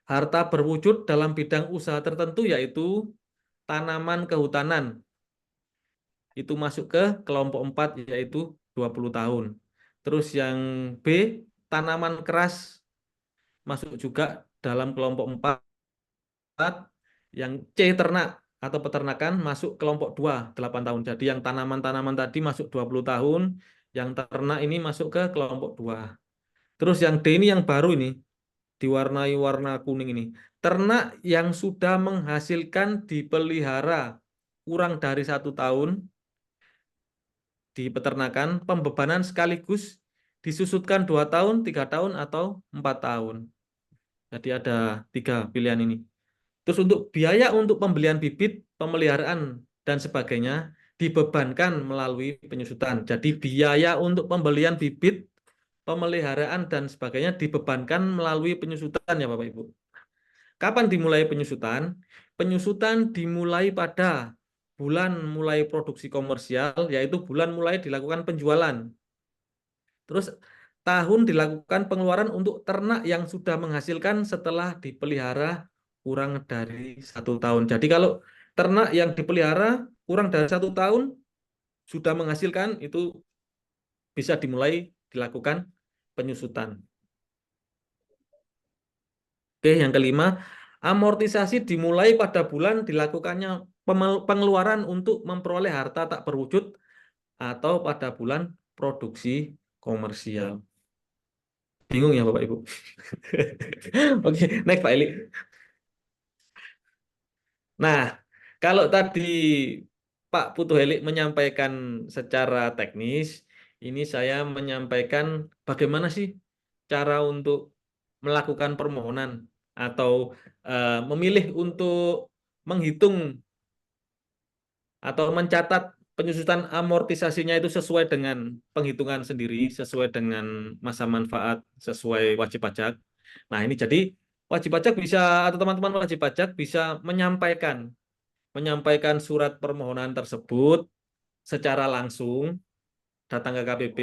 Harta berwujud dalam bidang usaha tertentu yaitu tanaman kehutanan. Itu masuk ke kelompok 4 yaitu 20 tahun. Terus yang B, tanaman keras masuk juga dalam kelompok 4. Yang C, ternak atau peternakan masuk kelompok 2, 8 tahun. Jadi yang tanaman-tanaman tadi masuk 20 tahun, yang ternak ini masuk ke kelompok 2. Terus yang D ini yang baru ini, diwarnai warna kuning ini. Ternak yang sudah menghasilkan dipelihara kurang dari 1 tahun di peternakan, pembebanan sekaligus disusutkan 2 tahun, 3 tahun, atau 4 tahun. Jadi ada 3 pilihan ini. Terus untuk biaya untuk pembelian bibit, pemeliharaan, dan sebagainya dibebankan melalui penyusutan. Jadi biaya untuk pembelian bibit, pemeliharaan, dan sebagainya dibebankan melalui penyusutan ya Bapak Ibu. Kapan dimulai penyusutan? Penyusutan dimulai pada bulan mulai produksi komersial, yaitu bulan mulai dilakukan penjualan. Terus tahun dilakukan pengeluaran untuk ternak yang sudah menghasilkan setelah dipelihara kurang dari 1 tahun. Jadi kalau ternak yang dipelihara kurang dari 1 tahun sudah menghasilkan, itu bisa dimulai dilakukan penyusutan. Oke, yang kelima, amortisasi dimulai pada bulan dilakukannya pengeluaran untuk memperoleh harta tak berwujud atau pada bulan produksi komersial. Bingung ya Bapak Ibu? Oke, next Pak Eli. Nah, kalau tadi Pak Putu Helik menyampaikan secara teknis, ini saya menyampaikan bagaimana sih cara untuk melakukan permohonan atau memilih untuk menghitung atau mencatat penyusutan amortisasinya itu sesuai dengan penghitungan sendiri, sesuai dengan masa manfaat, sesuai wajib pajak. Nah, ini jadi wajib pajak bisa atau teman-teman wajib pajak bisa menyampaikan surat permohonan tersebut secara langsung datang ke KPP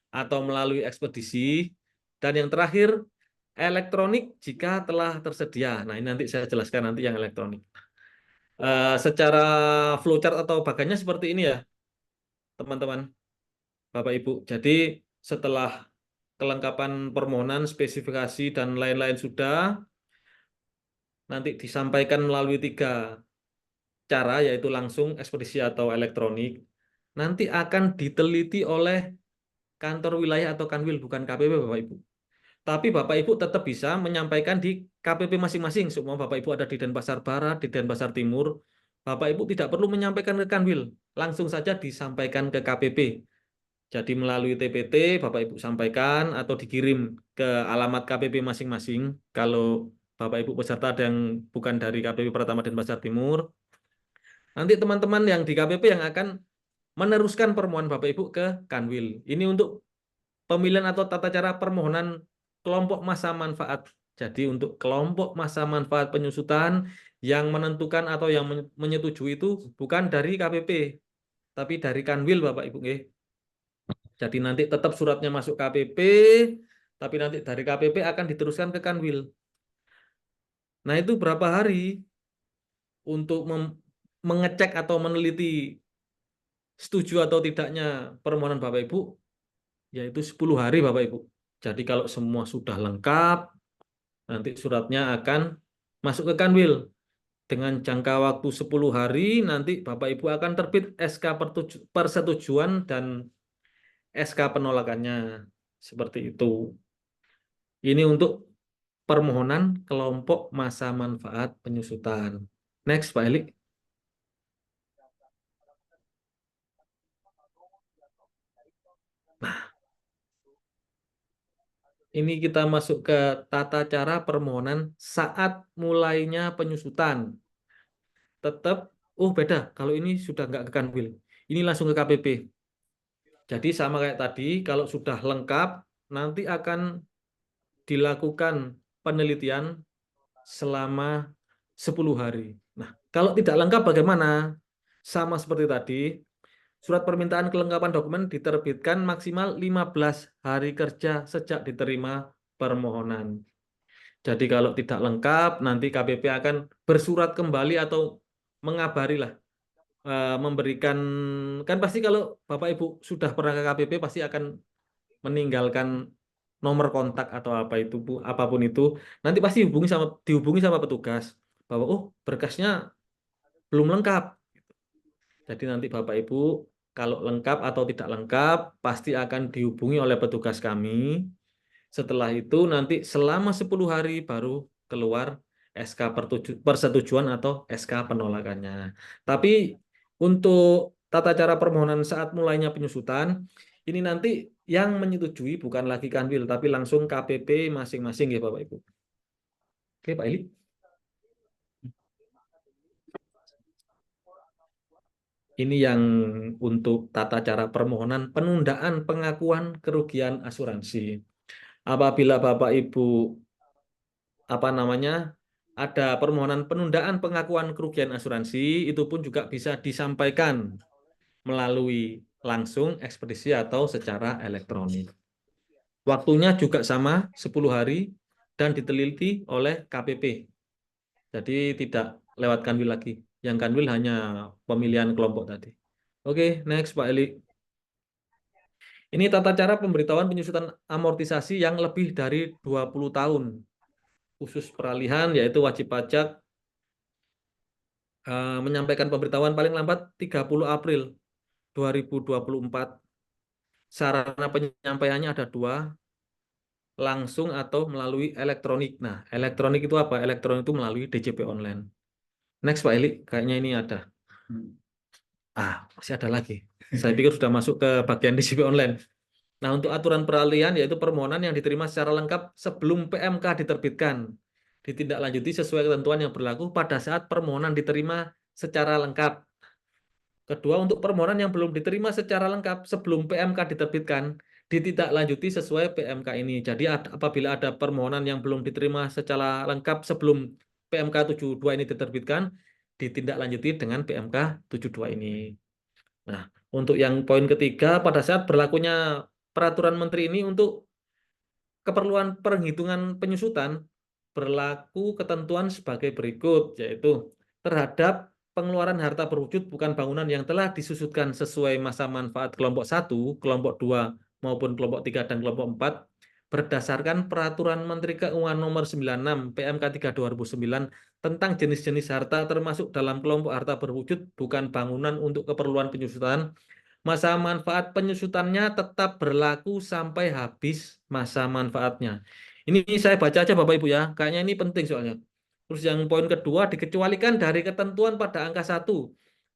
atau melalui ekspedisi, dan yang terakhir elektronik jika telah tersedia. Nah, ini nanti saya jelaskan nanti yang elektronik. Secara flowchart atau bagannya seperti ini ya, teman-teman, Bapak Ibu. Jadi setelah kelengkapan permohonan, spesifikasi, dan lain-lain sudah, nanti disampaikan melalui 3 cara, yaitu langsung, ekspedisi, atau elektronik. Nanti akan diteliti oleh kantor wilayah atau Kanwil, bukan KPP, Bapak Ibu. Tapi Bapak Ibu tetap bisa menyampaikan di KPP masing-masing. Semua Bapak Ibu ada di Denpasar Barat, di Denpasar Timur. Bapak Ibu tidak perlu menyampaikan ke Kanwil, langsung saja disampaikan ke KPP. Jadi melalui TPT Bapak Ibu sampaikan atau dikirim ke alamat KPP masing-masing. Kalau Bapak Ibu peserta ada yang bukan dari KPP Pratama Denpasar Timur, nanti teman-teman yang di KPP yang akan meneruskan permohonan Bapak Ibu ke Kanwil. Ini untuk pemilihan atau tata cara permohonan kelompok masa manfaat. Jadi untuk kelompok masa manfaat penyusutan yang menentukan atau yang menyetujui itu bukan dari KPP, tapi dari Kanwil Bapak Ibu nggih. Jadi nanti tetap suratnya masuk KPP, tapi nanti dari KPP akan diteruskan ke Kanwil. Nah, itu berapa hari untuk mengecek atau meneliti setuju atau tidaknya permohonan Bapak Ibu? Yaitu 10 hari Bapak Ibu. Jadi kalau semua sudah lengkap, nanti suratnya akan masuk ke Kanwil. Dengan jangka waktu 10 hari, nanti Bapak Ibu akan terbit SK persetujuan dan SK penolakannya. Seperti itu. Ini untuk permohonan kelompok masa manfaat penyusutan. Next, Pak Elik. Nah, ini kita masuk ke tata cara permohonan saat mulainya penyusutan. Tetap, beda. Kalau ini sudah nggak ke Kanwil. Ini langsung ke KPP. Jadi sama kayak tadi, kalau sudah lengkap, nanti akan dilakukan penelitian selama 10 hari. Nah, kalau tidak lengkap bagaimana? Sama seperti tadi, surat permintaan kelengkapan dokumen diterbitkan maksimal 15 hari kerja sejak diterima permohonan. Jadi kalau tidak lengkap, nanti KPP akan bersurat kembali atau mengabari lah, memberikan, kan pasti kalau Bapak Ibu sudah pernah ke KPP pasti akan meninggalkan nomor kontak atau apa itu Bu, apapun itu, nanti pasti dihubungi sama petugas bahwa berkasnya belum lengkap. Jadi nanti Bapak Ibu kalau lengkap atau tidak lengkap pasti akan dihubungi oleh petugas kami. Setelah itu nanti selama 10 hari baru keluar SK persetujuan atau SK penolakannya. Tapi untuk tata cara permohonan saat mulainya penyusutan, ini nanti yang menyetujui bukan lagi Kanwil, tapi langsung KPP masing-masing ya Bapak Ibu. Oke Pak Eli. Ini yang untuk tata cara permohonan penundaan pengakuan kerugian asuransi. Apabila Bapak Ibu ada permohonan penundaan pengakuan kerugian asuransi, itu pun juga bisa disampaikan melalui langsung ekspedisi atau secara elektronik. Waktunya juga sama 10 hari dan diteliti oleh KPP. Jadi tidak lewat Kanwil lagi. Yang Kanwil hanya pemilihan kelompok tadi. Oke, next Pak Eli. Ini tata cara pemberitahuan penyusutan amortisasi yang lebih dari 20 tahun. Khusus peralihan yaitu wajib pajak menyampaikan pemberitahuan paling lambat 30 April 2024. Sarana penyampaiannya ada 2, langsung atau melalui elektronik. Nah, elektronik itu apa? Elektronik itu melalui DJP online. Next Pak Eli, kayaknya ini ada. Masih ada lagi. Saya pikir sudah masuk ke bagian DJP online. Nah, untuk aturan peralihan yaitu permohonan yang diterima secara lengkap sebelum PMK diterbitkan. Ditindaklanjuti sesuai ketentuan yang berlaku pada saat permohonan diterima secara lengkap. Kedua, untuk permohonan yang belum diterima secara lengkap sebelum PMK diterbitkan, ditindaklanjuti sesuai PMK ini. Jadi apabila ada permohonan yang belum diterima secara lengkap sebelum PMK 72 ini diterbitkan, ditindaklanjuti dengan PMK 72 ini. Nah, untuk yang poin ketiga, pada saat berlakunya peraturan menteri ini untuk keperluan penghitungan penyusutan, berlaku ketentuan sebagai berikut, yaitu terhadap pengeluaran harta berwujud bukan bangunan yang telah disusutkan sesuai masa manfaat kelompok 1, kelompok 2, maupun kelompok 3 dan kelompok 4, berdasarkan Peraturan Menteri Keuangan Nomor 96 PMK 3 2009 tentang jenis-jenis harta termasuk dalam kelompok harta berwujud bukan bangunan untuk keperluan penyusutan, masa manfaat penyusutannya tetap berlaku sampai habis masa manfaatnya. Ini saya baca aja Bapak Ibu ya, kayaknya ini penting soalnya. Terus yang poin kedua, dikecualikan dari ketentuan pada angka 1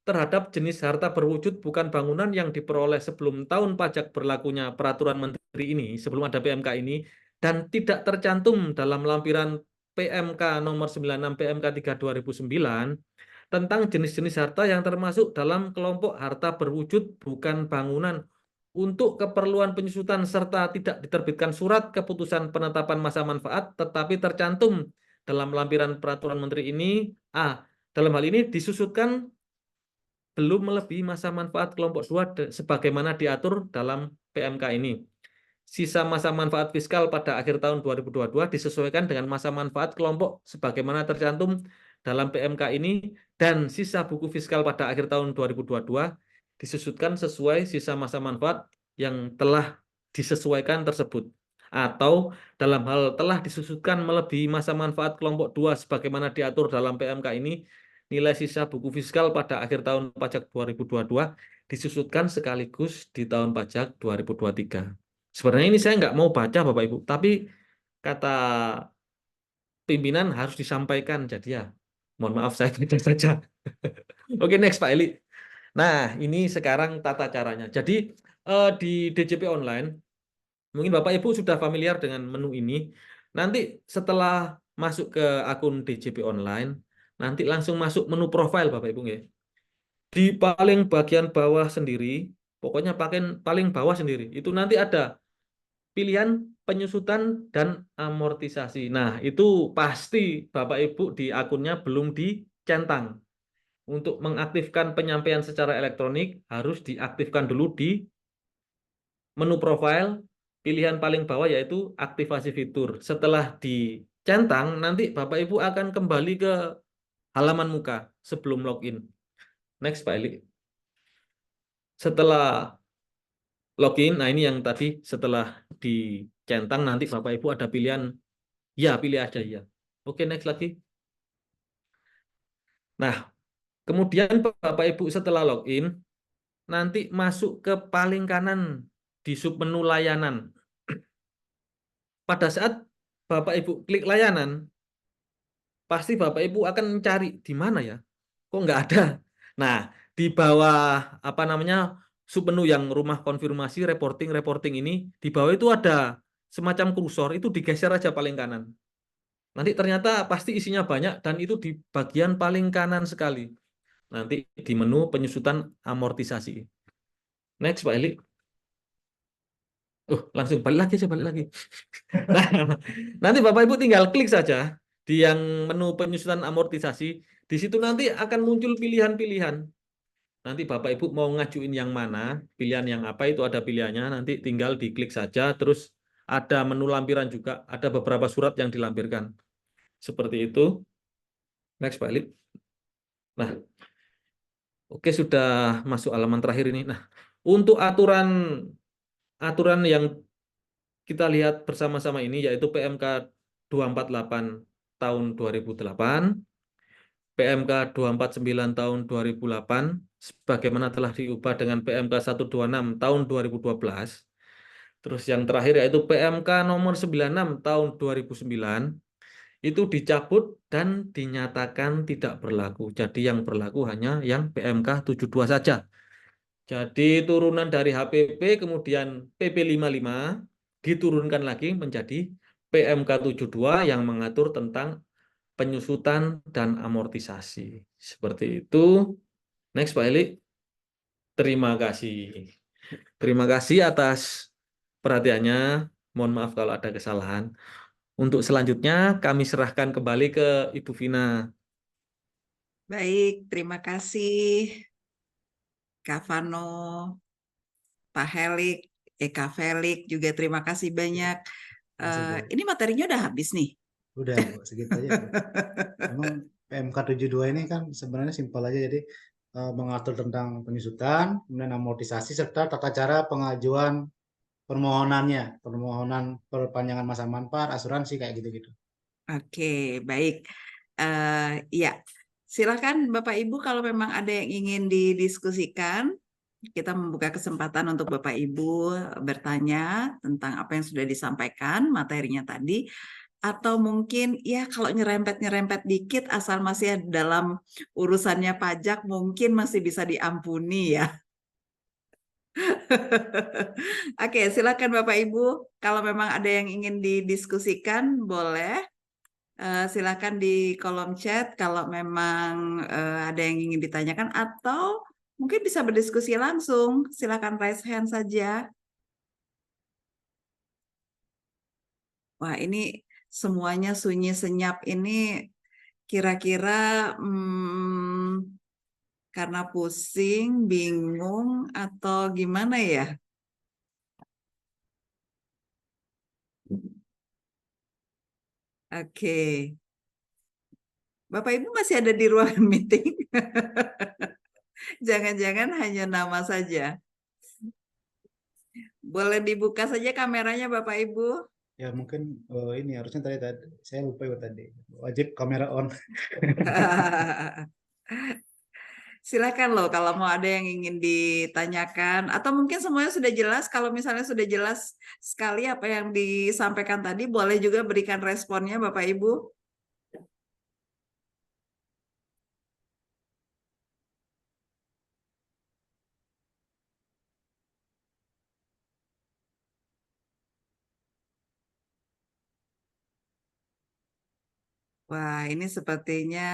terhadap jenis harta berwujud bukan bangunan yang diperoleh sebelum tahun pajak berlakunya peraturan menteri ini, sebelum ada PMK ini, dan tidak tercantum dalam lampiran PMK nomor 96 PMK 3 2009, tentang jenis-jenis harta yang termasuk dalam kelompok harta berwujud bukan bangunan untuk keperluan penyusutan serta tidak diterbitkan surat keputusan penetapan masa manfaat, tetapi tercantum dalam lampiran peraturan menteri ini, dalam hal ini disusutkan belum melebihi masa manfaat kelompok 2 sebagaimana diatur dalam PMK ini. Sisa masa manfaat fiskal pada akhir tahun 2022 disesuaikan dengan masa manfaat kelompok sebagaimana tercantum dalam PMK ini, dan sisa buku fiskal pada akhir tahun 2022 disusutkan sesuai sisa masa manfaat yang telah disesuaikan tersebut. Atau dalam hal telah disusutkan melebihi masa manfaat kelompok 2 sebagaimana diatur dalam PMK ini, nilai sisa buku fiskal pada akhir tahun pajak 2022 disusutkan sekaligus di tahun pajak 2023. Sebenarnya ini saya nggak mau baca Bapak Ibu, tapi kata pimpinan harus disampaikan, jadi ya mohon maaf saya baca saja. Oke, next Pak Eli. Nah, ini sekarang tata caranya. Jadi di DJP online, mungkin Bapak Ibu sudah familiar dengan menu ini. Nanti setelah masuk ke akun DJP online, nanti langsung masuk menu profile Bapak Ibu nggih. Di paling bagian bawah sendiri, pokoknya paling bawah sendiri, itu nanti ada pilihan penyusutan dan amortisasi. Nah, itu pasti Bapak Ibu di akunnya belum dicentang. Untuk mengaktifkan penyampaian secara elektronik harus diaktifkan dulu di menu profile, pilihan paling bawah yaitu aktivasi fitur. Setelah dicentang, nanti Bapak Ibu akan kembali ke halaman muka sebelum login. Next Pak Eli. Setelah login, nah ini yang tadi setelah dicentang nanti Bapak Ibu ada pilihan ya, pilih aja ya. Oke, next lagi. Nah, kemudian Bapak Ibu setelah login, nanti masuk ke paling kanan di submenu layanan. Pada saat Bapak Ibu klik layanan, pasti Bapak Ibu akan mencari di mana ya? Kok nggak ada? Nah, di bawah apa namanya submenu yang rumah konfirmasi reporting ini, di bawah itu ada semacam kursor, itu digeser aja paling kanan. Nanti ternyata pasti isinya banyak dan itu di bagian paling kanan sekali. Nanti di menu penyusutan amortisasi. Next Pak Eli. Langsung balik lagi. Nah, nanti Bapak Ibu tinggal klik saja di yang menu penyusutan amortisasi. Di situ nanti akan muncul pilihan-pilihan. Nanti Bapak Ibu mau ngajuin yang mana, pilihan yang apa itu ada pilihannya. Nanti tinggal diklik saja. Terus ada menu lampiran juga. Ada beberapa surat yang dilampirkan. Seperti itu. Next Pak Eli. Nah, oke, sudah masuk halaman terakhir ini. Nah, untuk aturan yang kita lihat bersama-sama ini yaitu PMK 248 tahun 2008, PMK 249 tahun 2008, sebagaimana telah diubah dengan PMK 126 tahun 2012. Terus yang terakhir yaitu PMK nomor 96 tahun 2009, itu dicabut dan dinyatakan tidak berlaku. Jadi yang berlaku hanya yang PMK 72 saja. Jadi turunan dari HPP kemudian PP 55 diturunkan lagi menjadi PMK 72 yang mengatur tentang penyusutan dan amortisasi. Seperti itu. Next Pak Eli. Terima kasih. Terima kasih atas perhatiannya. Mohon maaf kalau ada kesalahan. Untuk selanjutnya kami serahkan kembali ke Ibu Vina. Baik, terima kasih Kak Vano, Pak Helik, Kak Felik juga terima kasih banyak. Ini materinya udah habis nih. Udah Bu, segitu aja Bu. Memang PMK 72 ini kan sebenarnya simpel aja, jadi mengatur tentang penyusutan, kemudian amortisasi serta tata cara pengajuan permohonan perpanjangan masa manfaat, asuransi kayak gitu-gitu. Oke, baik. Ya, silakan Bapak Ibu kalau memang ada yang ingin didiskusikan, kita membuka kesempatan untuk Bapak Ibu bertanya tentang apa yang sudah disampaikan materinya tadi, atau mungkin ya kalau nyerempet-nyerempet dikit asal masih dalam urusannya pajak mungkin masih bisa diampuni ya. Oke, silakan Bapak Ibu. Kalau memang ada yang ingin didiskusikan, boleh. Silakan di kolom chat kalau memang ada yang ingin ditanyakan atau Mungkin bisa berdiskusi langsung. Silakan raise hand saja. Wah, ini semuanya sunyi senyap ini kira-kira karena pusing, bingung, atau gimana ya? Oke. Bapak Ibu masih ada di ruangan meeting? Jangan-jangan hanya nama saja. Boleh dibuka saja kameranya Bapak Ibu? Ya mungkin ini harusnya tadi saya lupa ya tadi. Wajib kamera on. Silakan loh kalau mau ada yang ingin ditanyakan atau mungkin semuanya sudah jelas. Kalau misalnya sudah jelas sekali apa yang disampaikan tadi, boleh juga berikan responnya Bapak Ibu. Wah, ini sepertinya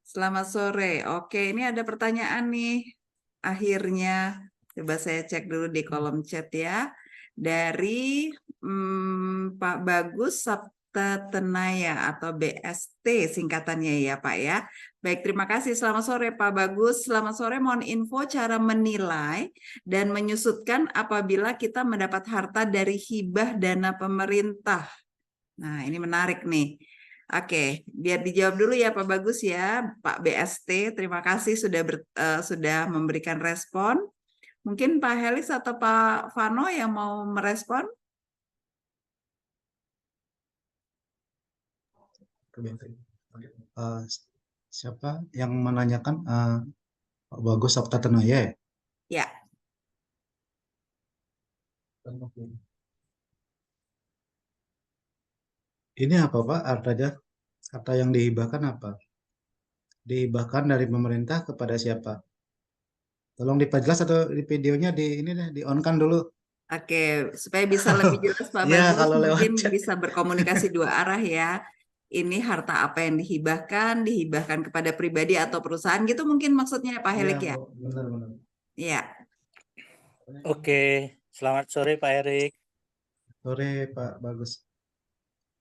selamat sore. Oke, ini ada pertanyaan nih. Akhirnya, coba saya cek dulu di kolom chat ya. Dari Pak Bagus Sabta Tenaya atau BST singkatannya ya Pak ya. Baik, terima kasih. Selamat sore Pak Bagus. Selamat sore, mohon info cara menilai dan menyusutkan apabila kita mendapat harta dari hibah dana pemerintah. Nah, ini menarik nih. Oke, biar dijawab dulu ya Pak Bagus ya, Pak BST. Terima kasih sudah memberikan respon. Mungkin Pak Helis atau Pak Vano yang mau merespon? Siapa yang menanyakan? Pak Bagus Sabta Tenaya ya? Ya. Ini apa Pak? Harta yang dihibahkan apa? Dihibahkan dari pemerintah kepada siapa? Tolong diperjelas atau di videonya di on kan dulu. Oke, supaya bisa lebih jelas Pak Ya, Bagus, kalau lewat mungkin chat. bisa berkomunikasi dua arah ya. Ini harta apa yang dihibahkan kepada pribadi atau perusahaan gitu mungkin maksudnya Pak Helik ya? Benar-benar. Iya. Oke, selamat sore Pak Erik. Sore Pak Bagus.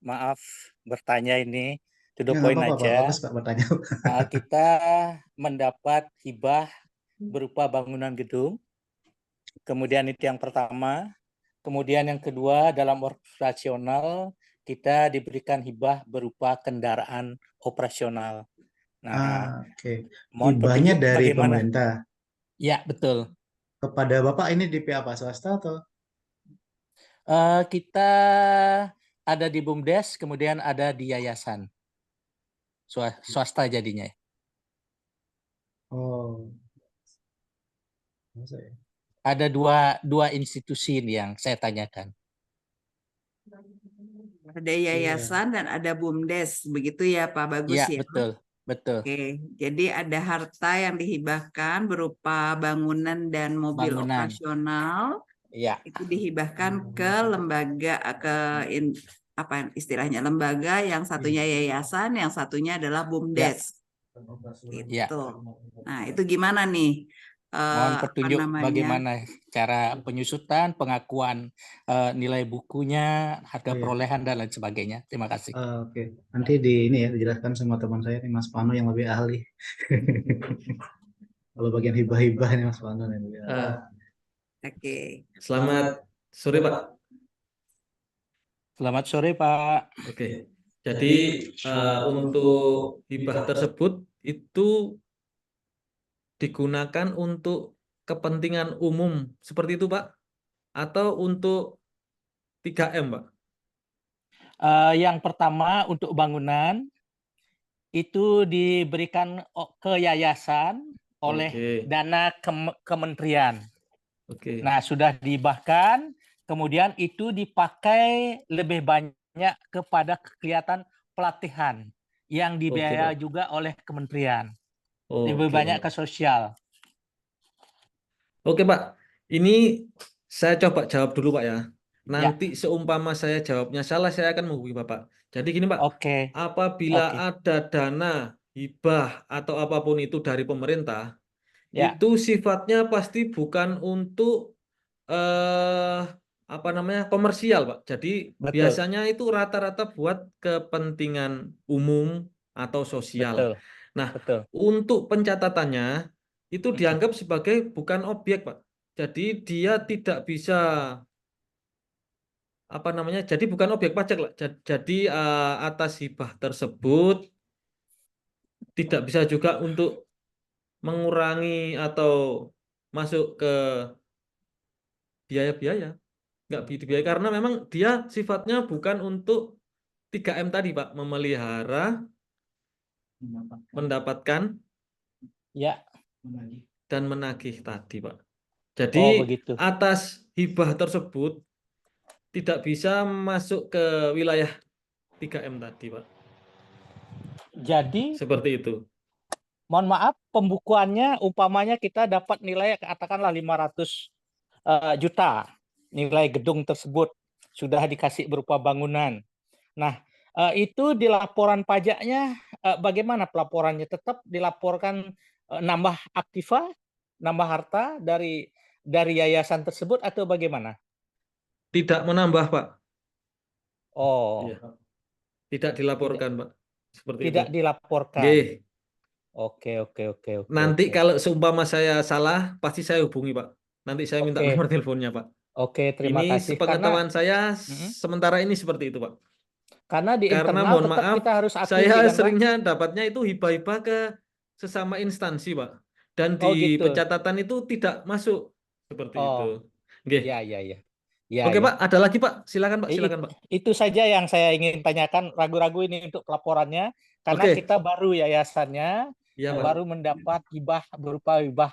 Maaf bertanya ini, to the Ya, nggak point apa-apa Pak aja. Bagus Pak bertanya. Kita mendapat hibah berupa bangunan gedung. Kemudian itu yang pertama. Kemudian yang kedua, dalam operasional kita diberikan hibah berupa kendaraan operasional. Nah, Oke. mohon Hibahnya petunjuk dari bagaimana? pemerintah. Ya, betul. Kepada Bapak ini di pihak apa? Swasta atau? Kita ada di BUMDes, kemudian ada di yayasan. Swasta jadinya. Oh. Masa ya? Ada dua institusi yang saya tanyakan. Ada yayasan dan ada BUMDes, begitu ya Pak Bagus Ya, ya? betul. Oke, jadi ada harta yang dihibahkan berupa bangunan dan mobil operasional. Ya. Itu dihibahkan ke lembaga, apa istilahnya lembaga, yang satunya yayasan, yang satunya adalah BUMDes. Ya. Gitu. Nah, itu gimana nih? Mohon petunjuk bagaimana cara Iya. penyusutan, pengakuan nilai bukunya, harga Iya. perolehan dan lain sebagainya. Terima kasih. Oke. Nanti dijelaskan sama teman saya nih Mas Pano yang lebih ahli. Kalau bagian hibah-hibah ini Mas Pano yang lebih ahli. Oke. Selamat sore Pak. Selamat sore Pak. Oke. Jadi untuk hibah tersebut itu digunakan untuk kepentingan umum seperti itu Pak? Atau untuk 3M Pak? Yang pertama untuk bangunan itu diberikan ke yayasan oleh dana kementerian. Nah, sudah dihibahkan, kemudian itu dipakai lebih banyak kepada kegiatan pelatihan yang dibiayai juga oleh kementerian. Lebih banyak ke sosial. Oke Pak, ini saya coba jawab dulu Pak ya. Nanti seumpama saya jawabnya salah, saya akan menghubungi Bapak. Jadi gini Pak, apabila ada dana hibah atau apapun itu dari pemerintah, Ya, itu sifatnya pasti bukan untuk apa namanya komersial, Pak. Jadi betul, biasanya itu rata-rata buat kepentingan umum atau sosial. betul, Nah, betul. untuk pencatatannya itu Mm-mm. dianggap sebagai bukan objek, Pak. Jadi dia tidak bisa apa namanya? Jadi bukan objek pajak lah. Jadi atas hibah tersebut tidak bisa juga untuk mengurangi atau masuk ke biaya-biaya. Nggak biaya karena memang dia sifatnya bukan untuk 3M tadi, Pak, memelihara, mendapatkan, Ya, dan menagih tadi, Pak. oh Jadi begitu. atas hibah tersebut tidak bisa masuk ke wilayah 3M tadi, Pak. Jadi, Seperti itu. mohon maaf, pembukuannya umpamanya kita dapat nilai katakanlah 500 juta nilai gedung tersebut sudah dikasih berupa bangunan. Nah, itu di laporan pajaknya bagaimana pelaporannya? Tetap dilaporkan nambah aktiva, nambah harta dari yayasan tersebut atau bagaimana? Tidak menambah, Pak. Oh, Iya. Tidak dilaporkan, Pak. Seperti itu. tidak dilaporkan. Nggih. Oke. Nanti kalau seumpama saya salah, pasti saya hubungi, Pak. Nanti saya minta Oke. nomor teleponnya, Pak. Oke, terima Ini kasih. sepengetahuan saya Mm-mm. sementara ini seperti itu, Pak. Karena di Karena internal mohon tetap maaf, kita harus akuisi saya kan, Pak? seringnya dapatnya itu hibah-hibah ke sesama instansi, Pak. Dan Oh, di gitu. pencatatan itu tidak masuk seperti itu. Oh, Nggih. ya. Oke, Ya. Pak, ada lagi, Pak? Silakan, Pak. I- Silakan, Pak. Itu saja yang saya ingin tanyakan, ragu-ragu ini untuk pelaporannya, karena Oke. kita baru yayasannya, Iya, Pak. baru mendapat hibah berupa hibah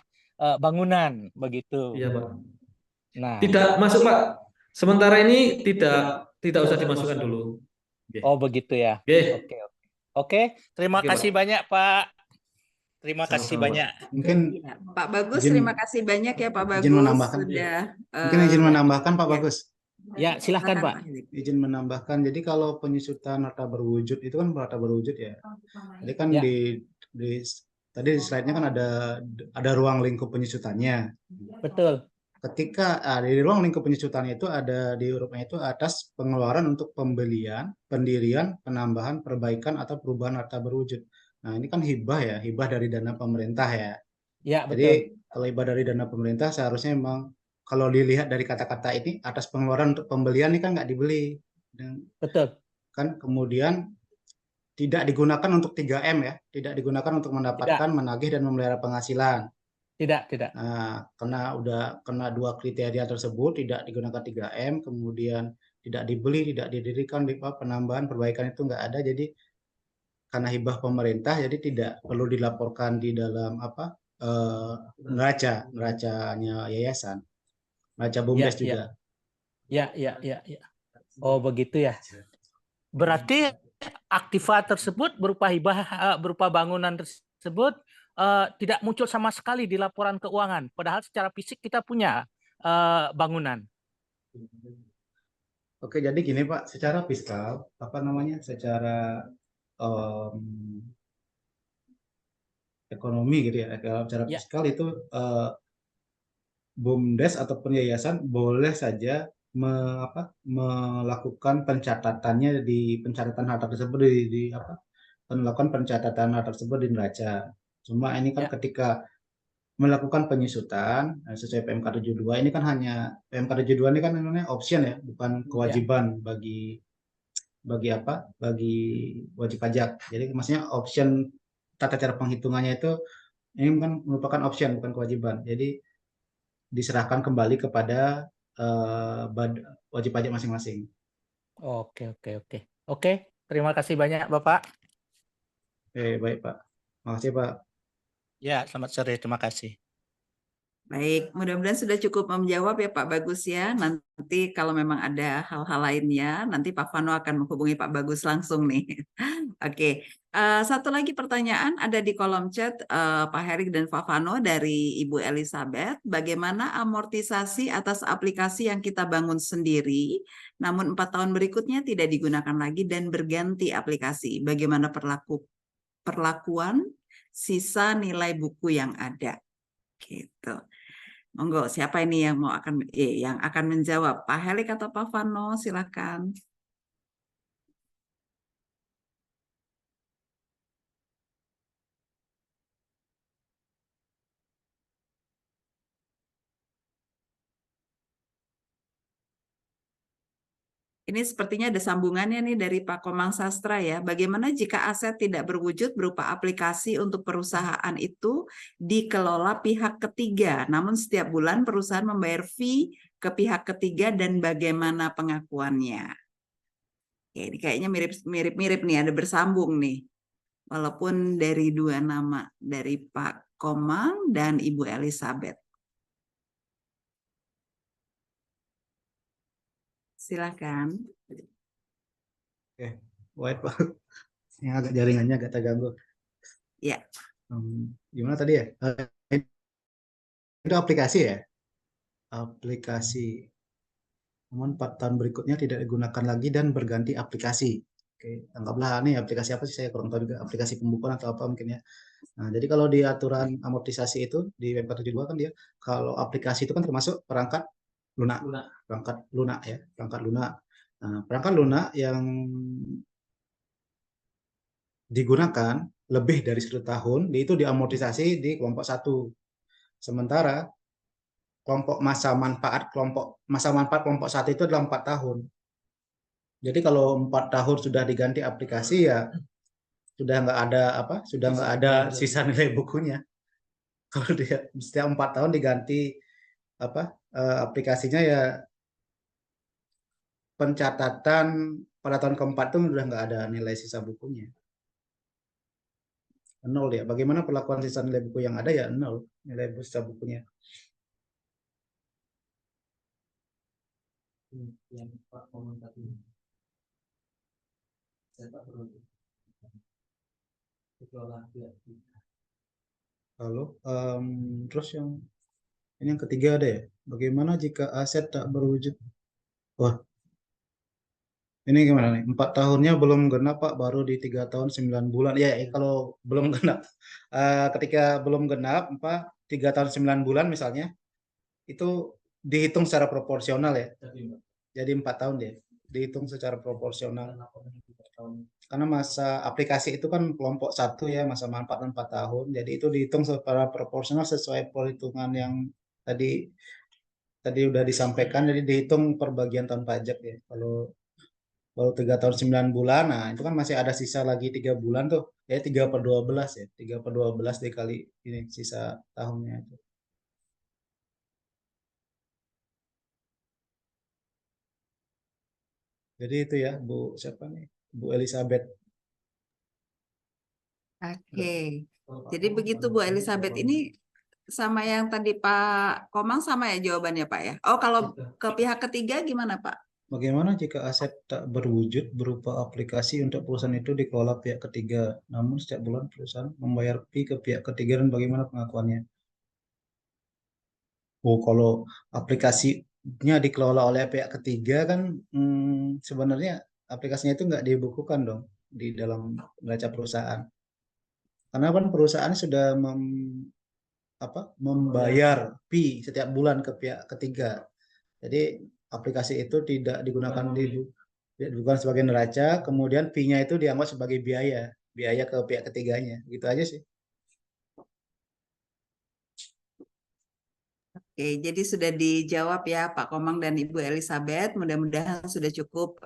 bangunan, begitu. Iya, Pak. Nah, Tidak masuk, Pak. Sementara ini tidak usah dimasukkan dulu. Nggih. oh begitu ya. Nggih. Oke, terima Oke, Pak. kasih banyak, Pak. Terima kasih Sama-sama, Pak. banyak. Mungkin Ya, Pak Bagus, izin- terima kasih banyak ya Pak izin Bagus menambahkan. sudah. Mungkin izin menambahkan Pak ya. Bagus. Ya, silahkan, Pak. Izin menambahkan. Jadi kalau penyusutan harta berwujud itu kan harta berwujud ya. Jadi kan Ya. tadi di slide-nya kan ada ruang lingkup penyusutannya. Betul. Ketika di ruang lingkup penyusutannya itu ada di hurufnya itu atas pengeluaran untuk pembelian, pendirian, penambahan, perbaikan atau perubahan harta berwujud. Nah, ini kan hibah ya, hibah dari dana pemerintah ya. Ya, betul. Jadi kalau hibah dari dana pemerintah seharusnya memang kalau dilihat dari kata-kata ini atas pengeluaran untuk pembelian ini kan nggak dibeli. Dan Betul. kan kemudian tidak digunakan untuk 3M ya, tidak digunakan untuk mendapatkan, menagih dan memelihara penghasilan. Tidak. Nah, kena dua kriteria tersebut, tidak digunakan 3M, kemudian tidak dibeli, tidak didirikan, penambahan, perbaikan itu nggak ada. Jadi karena hibah pemerintah, jadi tidak perlu dilaporkan di dalam neracanya yayasan, neraca BUMDes juga. Ya. Oh, begitu ya. Berarti aktiva tersebut berupa hibah berupa bangunan tersebut tidak muncul sama sekali di laporan keuangan, padahal secara fisik kita punya bangunan. Oke, jadi gini Pak, secara fiskal, secara ekonomi gitu ya, secara fiskal itu BUMDes ataupun yayasan boleh saja melakukan pencatatannya di pencatatan harta tersebut melakukan pencatatan harta tersebut di neraca. Cuma ini kan ketika melakukan penyusutan sesuai PMK 72 ini kan hanya PMK 72 ini kan namanya option ya, bukan kewajiban bagi wajib pajak. Jadi maksudnya option tata cara penghitungannya itu ini kan merupakan option bukan kewajiban. Jadi diserahkan kembali kepada wajib pajak masing-masing. Oke. Terima kasih banyak Bapak. Baik Pak. Makasih Pak. Ya, selamat sore. Terima kasih. Baik, mudah-mudahan sudah cukup menjawab ya Pak Bagus ya. Nanti kalau memang ada hal-hal lainnya, nanti Pak Vano akan menghubungi Pak Bagus langsung nih. Oke, satu lagi pertanyaan ada di kolom chat Pak Herik dan Pak Vano dari Ibu Elizabeth. Bagaimana amortisasi atas aplikasi yang kita bangun sendiri, namun 4 tahun berikutnya tidak digunakan lagi dan berganti aplikasi? Bagaimana perlakuan sisa nilai buku yang ada? Gitu. Monggo, siapa ini yang akan menjawab? Pak Helik atau Pak Vano? Silakan. Ini sepertinya ada sambungannya nih dari Pak Komang Sastra ya. Bagaimana jika aset tidak berwujud berupa aplikasi untuk perusahaan itu dikelola pihak ketiga, namun setiap bulan perusahaan membayar fee ke pihak ketiga dan bagaimana pengakuannya? Oke, ini kayaknya mirip-mirip nih, ada bersambung nih. Walaupun dari dua nama, dari Pak Komang dan Ibu Elizabeth. Silakan. Oke, wait Pak. Yang agak jaringannya agak terganggu. Ya. Gimana tadi ya? Itu aplikasi ya? Aplikasi. Namun 4 tahun berikutnya tidak digunakan lagi dan berganti aplikasi. Oke, anggaplah nih aplikasi apa sih, saya kurang tahu juga, aplikasi pembukuan atau apa mungkin ya. Nah, jadi kalau di aturan amortisasi itu di PMK 72 kan dia kalau aplikasi itu kan termasuk perangkat lunak. Perangkat lunak ya, perangkat lunak. Nah, perangkat lunak yang digunakan lebih dari 1 tahun itu diamortisasi di kelompok 1. Sementara kelompok masa manfaat kelompok 1 itu adalah 4 tahun. Jadi kalau 4 tahun sudah diganti aplikasi ya sudah nggak ada sisa nilai bukunya. Kalau dia setiap 4 tahun diganti aplikasinya ya pencatatan pada tahun keempat itu sudah nggak ada nilai sisa bukunya. 0 ya. Bagaimana perlakuan sisa nilai buku yang ada ya 0 nilai sisa bukunya. Yang Pak Komang tadi. Lalu terus ini yang ketiga ada ya. Bagaimana jika aset tak berwujud? Wah, ini gimana nih? 4 tahunnya belum genap Pak, baru di 3 tahun 9 bulan. Ya, kalau belum genap, ketika belum genap 3 tahun 9 bulan misalnya, itu dihitung secara proporsional ya. Jadi 4 tahun deh, dihitung secara proporsional. Karena masa aplikasi itu kan kelompok 1 ya, masa manfaat 4 tahun. Jadi itu dihitung secara proporsional sesuai perhitungan yang tadi udah disampaikan. Jadi dihitung per bagian tahun pajak ya. Kalau 3 tahun 9 bulan, nah itu kan masih ada sisa lagi 3 bulan tuh. Ya 3/12 ya. 3/12 dikali ini sisa tahunnya itu. Jadi itu ya, siapa nih? Bu Elizabeth. Oke. Jadi begitu Bu Elizabeth, ini sama yang tadi Pak Komang sama ya jawabannya Pak ya? Oh, kalau ke pihak ketiga gimana Pak? Bagaimana jika aset tak berwujud berupa aplikasi untuk perusahaan itu dikelola pihak ketiga, namun setiap bulan perusahaan membayar fee ke pihak ketiga dan bagaimana pengakuannya? Oh, kalau aplikasinya dikelola oleh pihak ketiga kan sebenarnya aplikasinya itu nggak dibukukan dong di dalam neraca perusahaan. Karena kan perusahaan sudah membayar fee setiap bulan ke pihak ketiga. Jadi aplikasi itu tidak digunakan bukan sebagai neraca, kemudian fee-nya itu dianggap sebagai biaya ke pihak ketiganya. Gitu aja sih. Oke, jadi sudah dijawab ya Pak Komang dan Ibu Elizabeth. Mudah-mudahan sudah cukup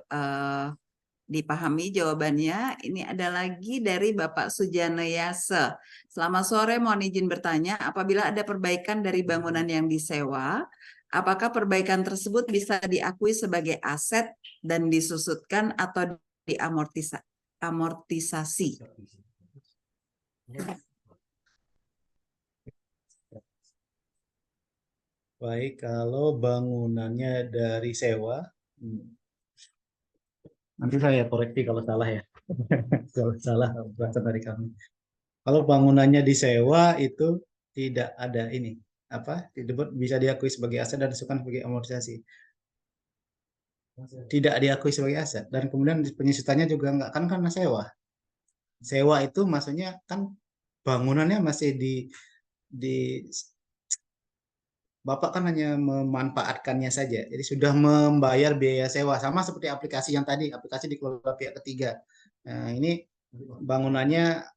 dipahami jawabannya. Ini ada lagi dari Bapak Sujana Yase. Selamat sore, mohon izin bertanya, apabila ada perbaikan dari bangunan yang disewa, apakah perbaikan tersebut bisa diakui sebagai aset dan disusutkan atau diamortisasi? Baik, kalau bangunannya dari sewa, nanti saya koreksi kalau salah ya. Kalau salah, berasal dari kami. Kalau bangunannya disewa itu tidak ada ini, bisa diakui sebagai aset dan disebutkan sebagai amortisasi. Tidak diakui sebagai aset dan kemudian penyusutannya juga enggak kan karena sewa. Sewa itu maksudnya kan bangunannya masih di Bapak kan hanya memanfaatkannya saja. Jadi sudah membayar biaya sewa sama seperti aplikasi yang tadi, aplikasi dikelola pihak ketiga. Nah, ini bangunannya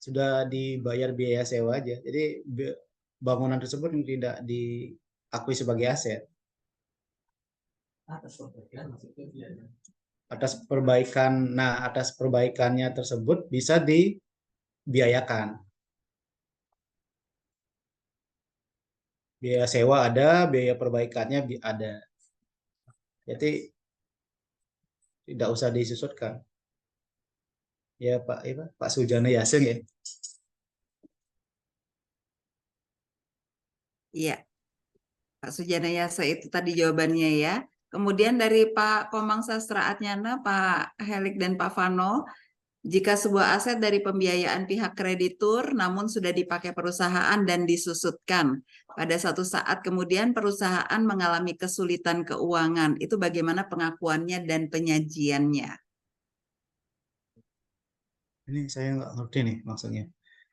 sudah dibayar biaya sewa aja. Jadi bangunan tersebut tidak diakui sebagai aset. Atas perbaikan, nah atas perbaikannya tersebut bisa dibiayakan. Biaya sewa ada, biaya perbaikannya ada. Jadi tidak usah disusutkan. Ya Pak Sujana Yaseng ya. Iya, Pak Sujana Yasa itu tadi jawabannya ya. Kemudian dari Pak Komang Sastra Atnyana, Pak Helik dan Pak Vano, jika sebuah aset dari pembiayaan pihak kreditur namun sudah dipakai perusahaan dan disusutkan, pada satu saat kemudian perusahaan mengalami kesulitan keuangan, itu bagaimana pengakuannya dan penyajiannya? Ini saya nggak ngerti nih maksudnya.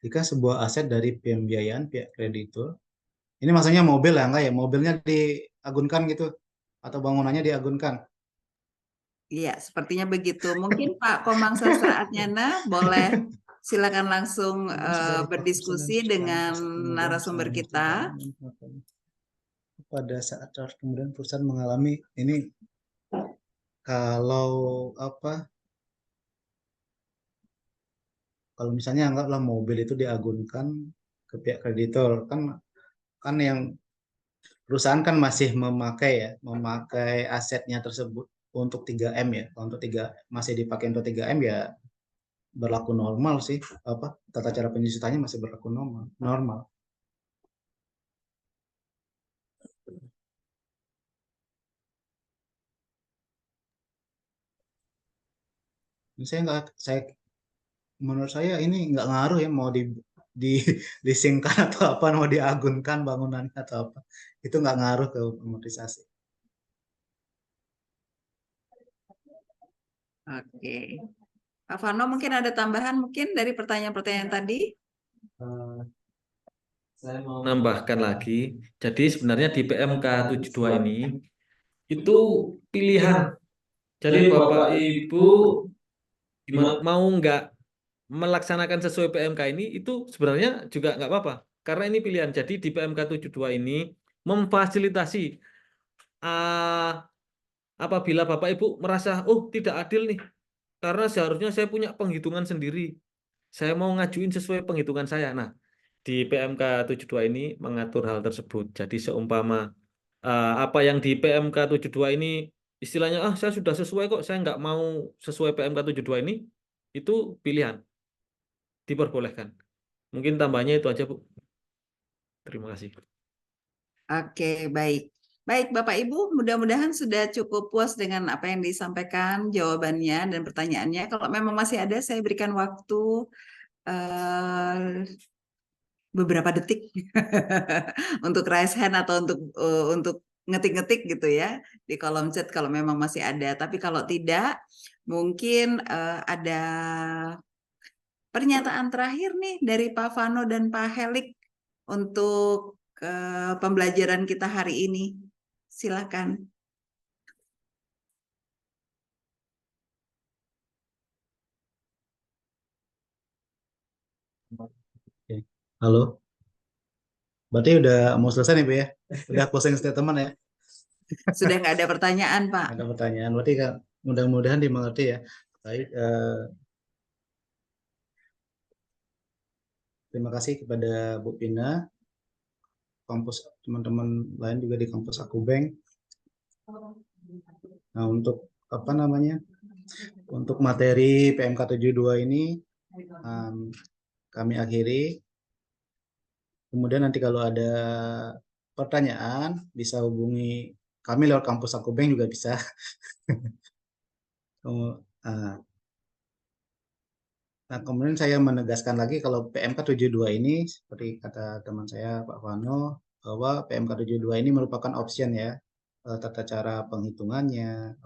Jika sebuah aset dari pembiayaan pihak kreditur, ini maksudnya mobil ya enggak ya? Mobilnya diagunkan gitu atau bangunannya diagunkan? Iya, sepertinya begitu. Mungkin Pak Komang Sastra Atnyana boleh silakan langsung berdiskusi dengan narasumber kita. Pada saat kemudian perusahaan mengalami ini, kalau kalau misalnya anggaplah mobil itu diagunkan ke pihak kreditor, kan yang perusahaan kan masih memakai asetnya tersebut untuk 3M ya. Kalau untuk masih dipakai untuk 3M ya berlaku normal sih, tata cara penyusutannya masih berlaku normal. Menurut saya ini nggak ngaruh ya, mau disingkan atau apa, mau diagunkan bangunannya atau apa, itu nggak ngaruh ke amortisasi. Oke. Pak Vano mungkin ada tambahan mungkin dari pertanyaan-pertanyaan tadi? Saya mau nambahkan lagi. Jadi sebenarnya di PMK 72 ini itu pilihan. Jadi Bapak Ibu mau nggak melaksanakan sesuai PMK ini itu sebenarnya juga nggak apa-apa. Karena ini pilihan. Jadi di PMK 72 ini memfasilitasi apabila Bapak Ibu merasa, oh tidak adil nih, karena seharusnya saya punya penghitungan sendiri. Saya mau ngajuin sesuai penghitungan saya. Nah, di PMK 72 ini mengatur hal tersebut. Jadi seumpama apa yang di PMK 72 ini istilahnya, saya sudah sesuai kok, saya nggak mau sesuai PMK 72 ini, itu pilihan. Diperbolehkan. Mungkin tambahnya itu aja, Bu. Terima kasih. Oke, baik. Baik, Bapak Ibu, mudah-mudahan sudah cukup puas dengan apa yang disampaikan, jawabannya dan pertanyaannya. Kalau memang masih ada, saya berikan waktu beberapa detik untuk raise hand atau untuk ngetik-ngetik gitu ya di kolom chat kalau memang masih ada. Tapi kalau tidak, mungkin ada pernyataan terakhir nih dari Pak Vano dan Pak Helik untuk pembelajaran kita hari ini. Silakan. Halo, berarti udah mau selesai nih Bu ya? Udah closing statement ya? Sudah nggak ada pertanyaan, Pak? Ada pertanyaan, berarti kan mudah-mudahan dimengerti ya. Baik, terima kasih kepada Bu Pina, kampus teman-teman lain juga di kampus Akubeng. Nah, untuk untuk materi PMK 72 ini kami akhiri. Kemudian nanti kalau ada pertanyaan bisa hubungi kami lewat kampus Akubeng juga bisa. Nah, kemudian saya menegaskan lagi kalau PMK 72 ini seperti kata teman saya Pak Vano, bahwa PMK 72 ini merupakan option ya, tata cara penghitungannya,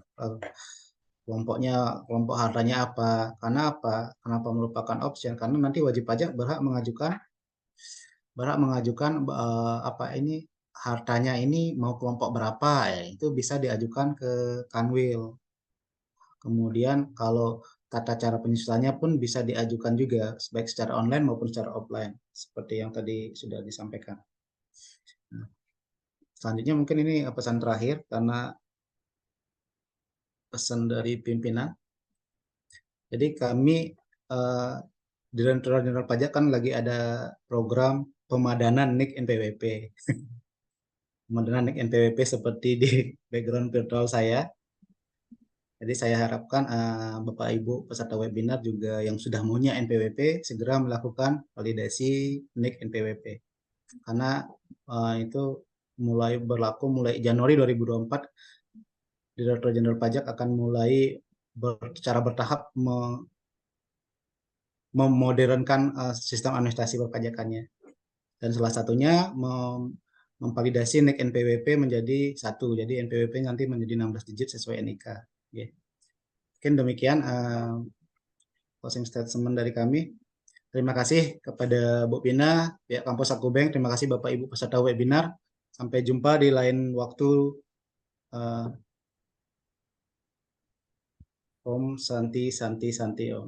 kelompok hartanya apa. Karena apa? Kenapa merupakan option? Karena nanti wajib pajak berhak mengajukan hartanya ini mau kelompok berapa, ya itu bisa diajukan ke Kanwil. Kemudian kalau tata cara penyusulannya pun bisa diajukan juga, baik secara online maupun secara offline, seperti yang tadi sudah disampaikan. Nah, selanjutnya mungkin ini pesan terakhir, karena pesan dari pimpinan. Jadi kami Direktorat Jenderal Pajak kan lagi ada program pemadanan NIK NPWP. Pemadanan NIK NPWP seperti di background virtual saya. Jadi saya harapkan Bapak Ibu peserta webinar juga yang sudah punya NPWP segera melakukan validasi NIK NPWP. Karena itu mulai berlaku mulai Januari 2024, Direktorat Jenderal Pajak akan mulai secara bertahap memodernkan sistem administrasi perpajakannya. Dan salah satunya memvalidasi NIK NPWP menjadi 1. Jadi NPWP nanti menjadi 16 digit sesuai NIK. Okay. Mungkin demikian closing statement dari kami. Terima kasih kepada Bu Pina, pihak Kampus Akubeng. Terima kasih Bapak Ibu peserta webinar. Sampai jumpa di lain waktu. Om Santi Santi Santi Om.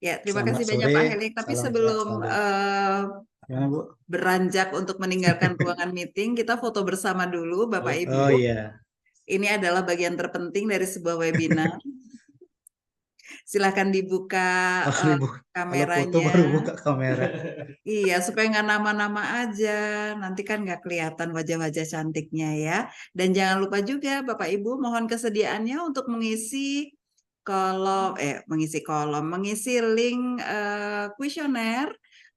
Ya, terima Selamat kasih banyak sore, Pak Helik. Tapi salam sehat sebelum selalu. Gimana, Bu? beranjak untuk meninggalkan ruangan meeting, kita foto bersama dulu Bapak Ibu. Oh iya. Ini adalah bagian terpenting dari sebuah webinar. Silakan dibuka Kalau foto kameranya. baru buka kamera. Iya, supaya nggak nama-nama aja. Nanti kan nggak kelihatan wajah-wajah cantiknya ya. Dan jangan lupa juga Bapak Ibu mohon kesediaannya untuk mengisi mengisi link kuesioner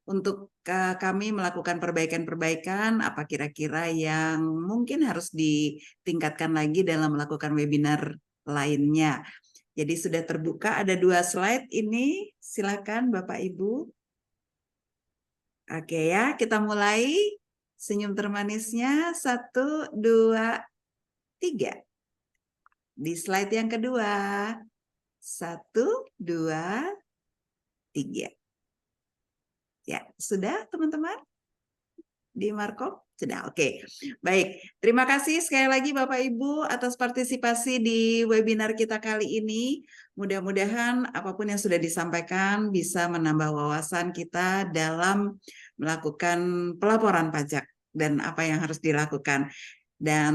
untuk kami melakukan perbaikan-perbaikan apa kira-kira yang mungkin harus ditingkatkan lagi dalam melakukan webinar lainnya. Jadi sudah terbuka, ada 2 slide ini. Silakan Bapak Ibu. Oke ya, kita mulai. Senyum termanisnya, 1, 2, 3. Di slide yang kedua. 1, 2, 3. Ya, sudah teman-teman? Di markup? Sudah, oke. Baik, terima kasih sekali lagi Bapak Ibu atas partisipasi di webinar kita kali ini. Mudah-mudahan apapun yang sudah disampaikan bisa menambah wawasan kita dalam melakukan pelaporan pajak dan apa yang harus dilakukan. Dan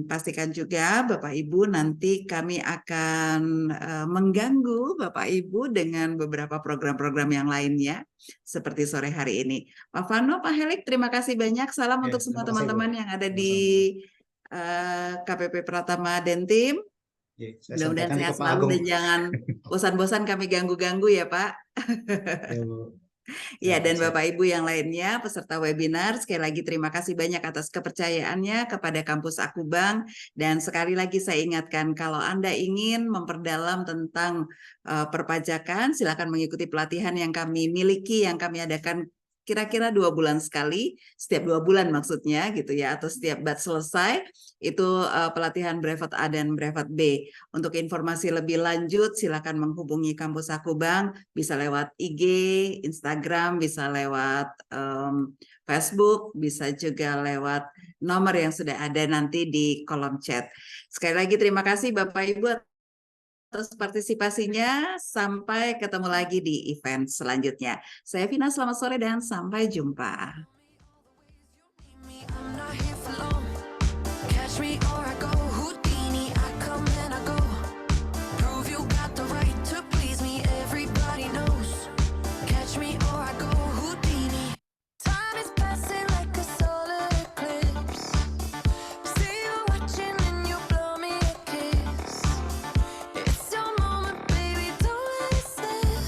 pastikan juga Bapak Ibu nanti kami akan mengganggu Bapak Ibu dengan beberapa program-program yang lainnya seperti sore hari ini. Pak Vano, Pak Helik, terima kasih banyak. Salam untuk semua teman-teman yang ada di KPP Pratama Dentim. Mudah-mudahan sehat selalu dan jangan bosan-bosan kami ganggu-ganggu ya Pak. Ya, Bu. Ya, dan Bapak Ibu yang lainnya, peserta webinar, sekali lagi terima kasih banyak atas kepercayaannya kepada Kampus Akubang. Dan sekali lagi saya ingatkan, kalau Anda ingin memperdalam tentang perpajakan, silakan mengikuti pelatihan yang kami miliki, yang kami adakan kira-kira 2 bulan sekali, setiap 2 bulan maksudnya gitu ya, atau setiap batch selesai, itu pelatihan brevet A dan brevet B. Untuk informasi lebih lanjut, silakan menghubungi Kampus Akubang, bisa lewat IG, Instagram, bisa lewat Facebook, bisa juga lewat nomor yang sudah ada nanti di kolom chat. Sekali lagi terima kasih Bapak Ibu atas partisipasinya. Sampai ketemu lagi di event selanjutnya. Saya Vina, selamat sore dan sampai jumpa.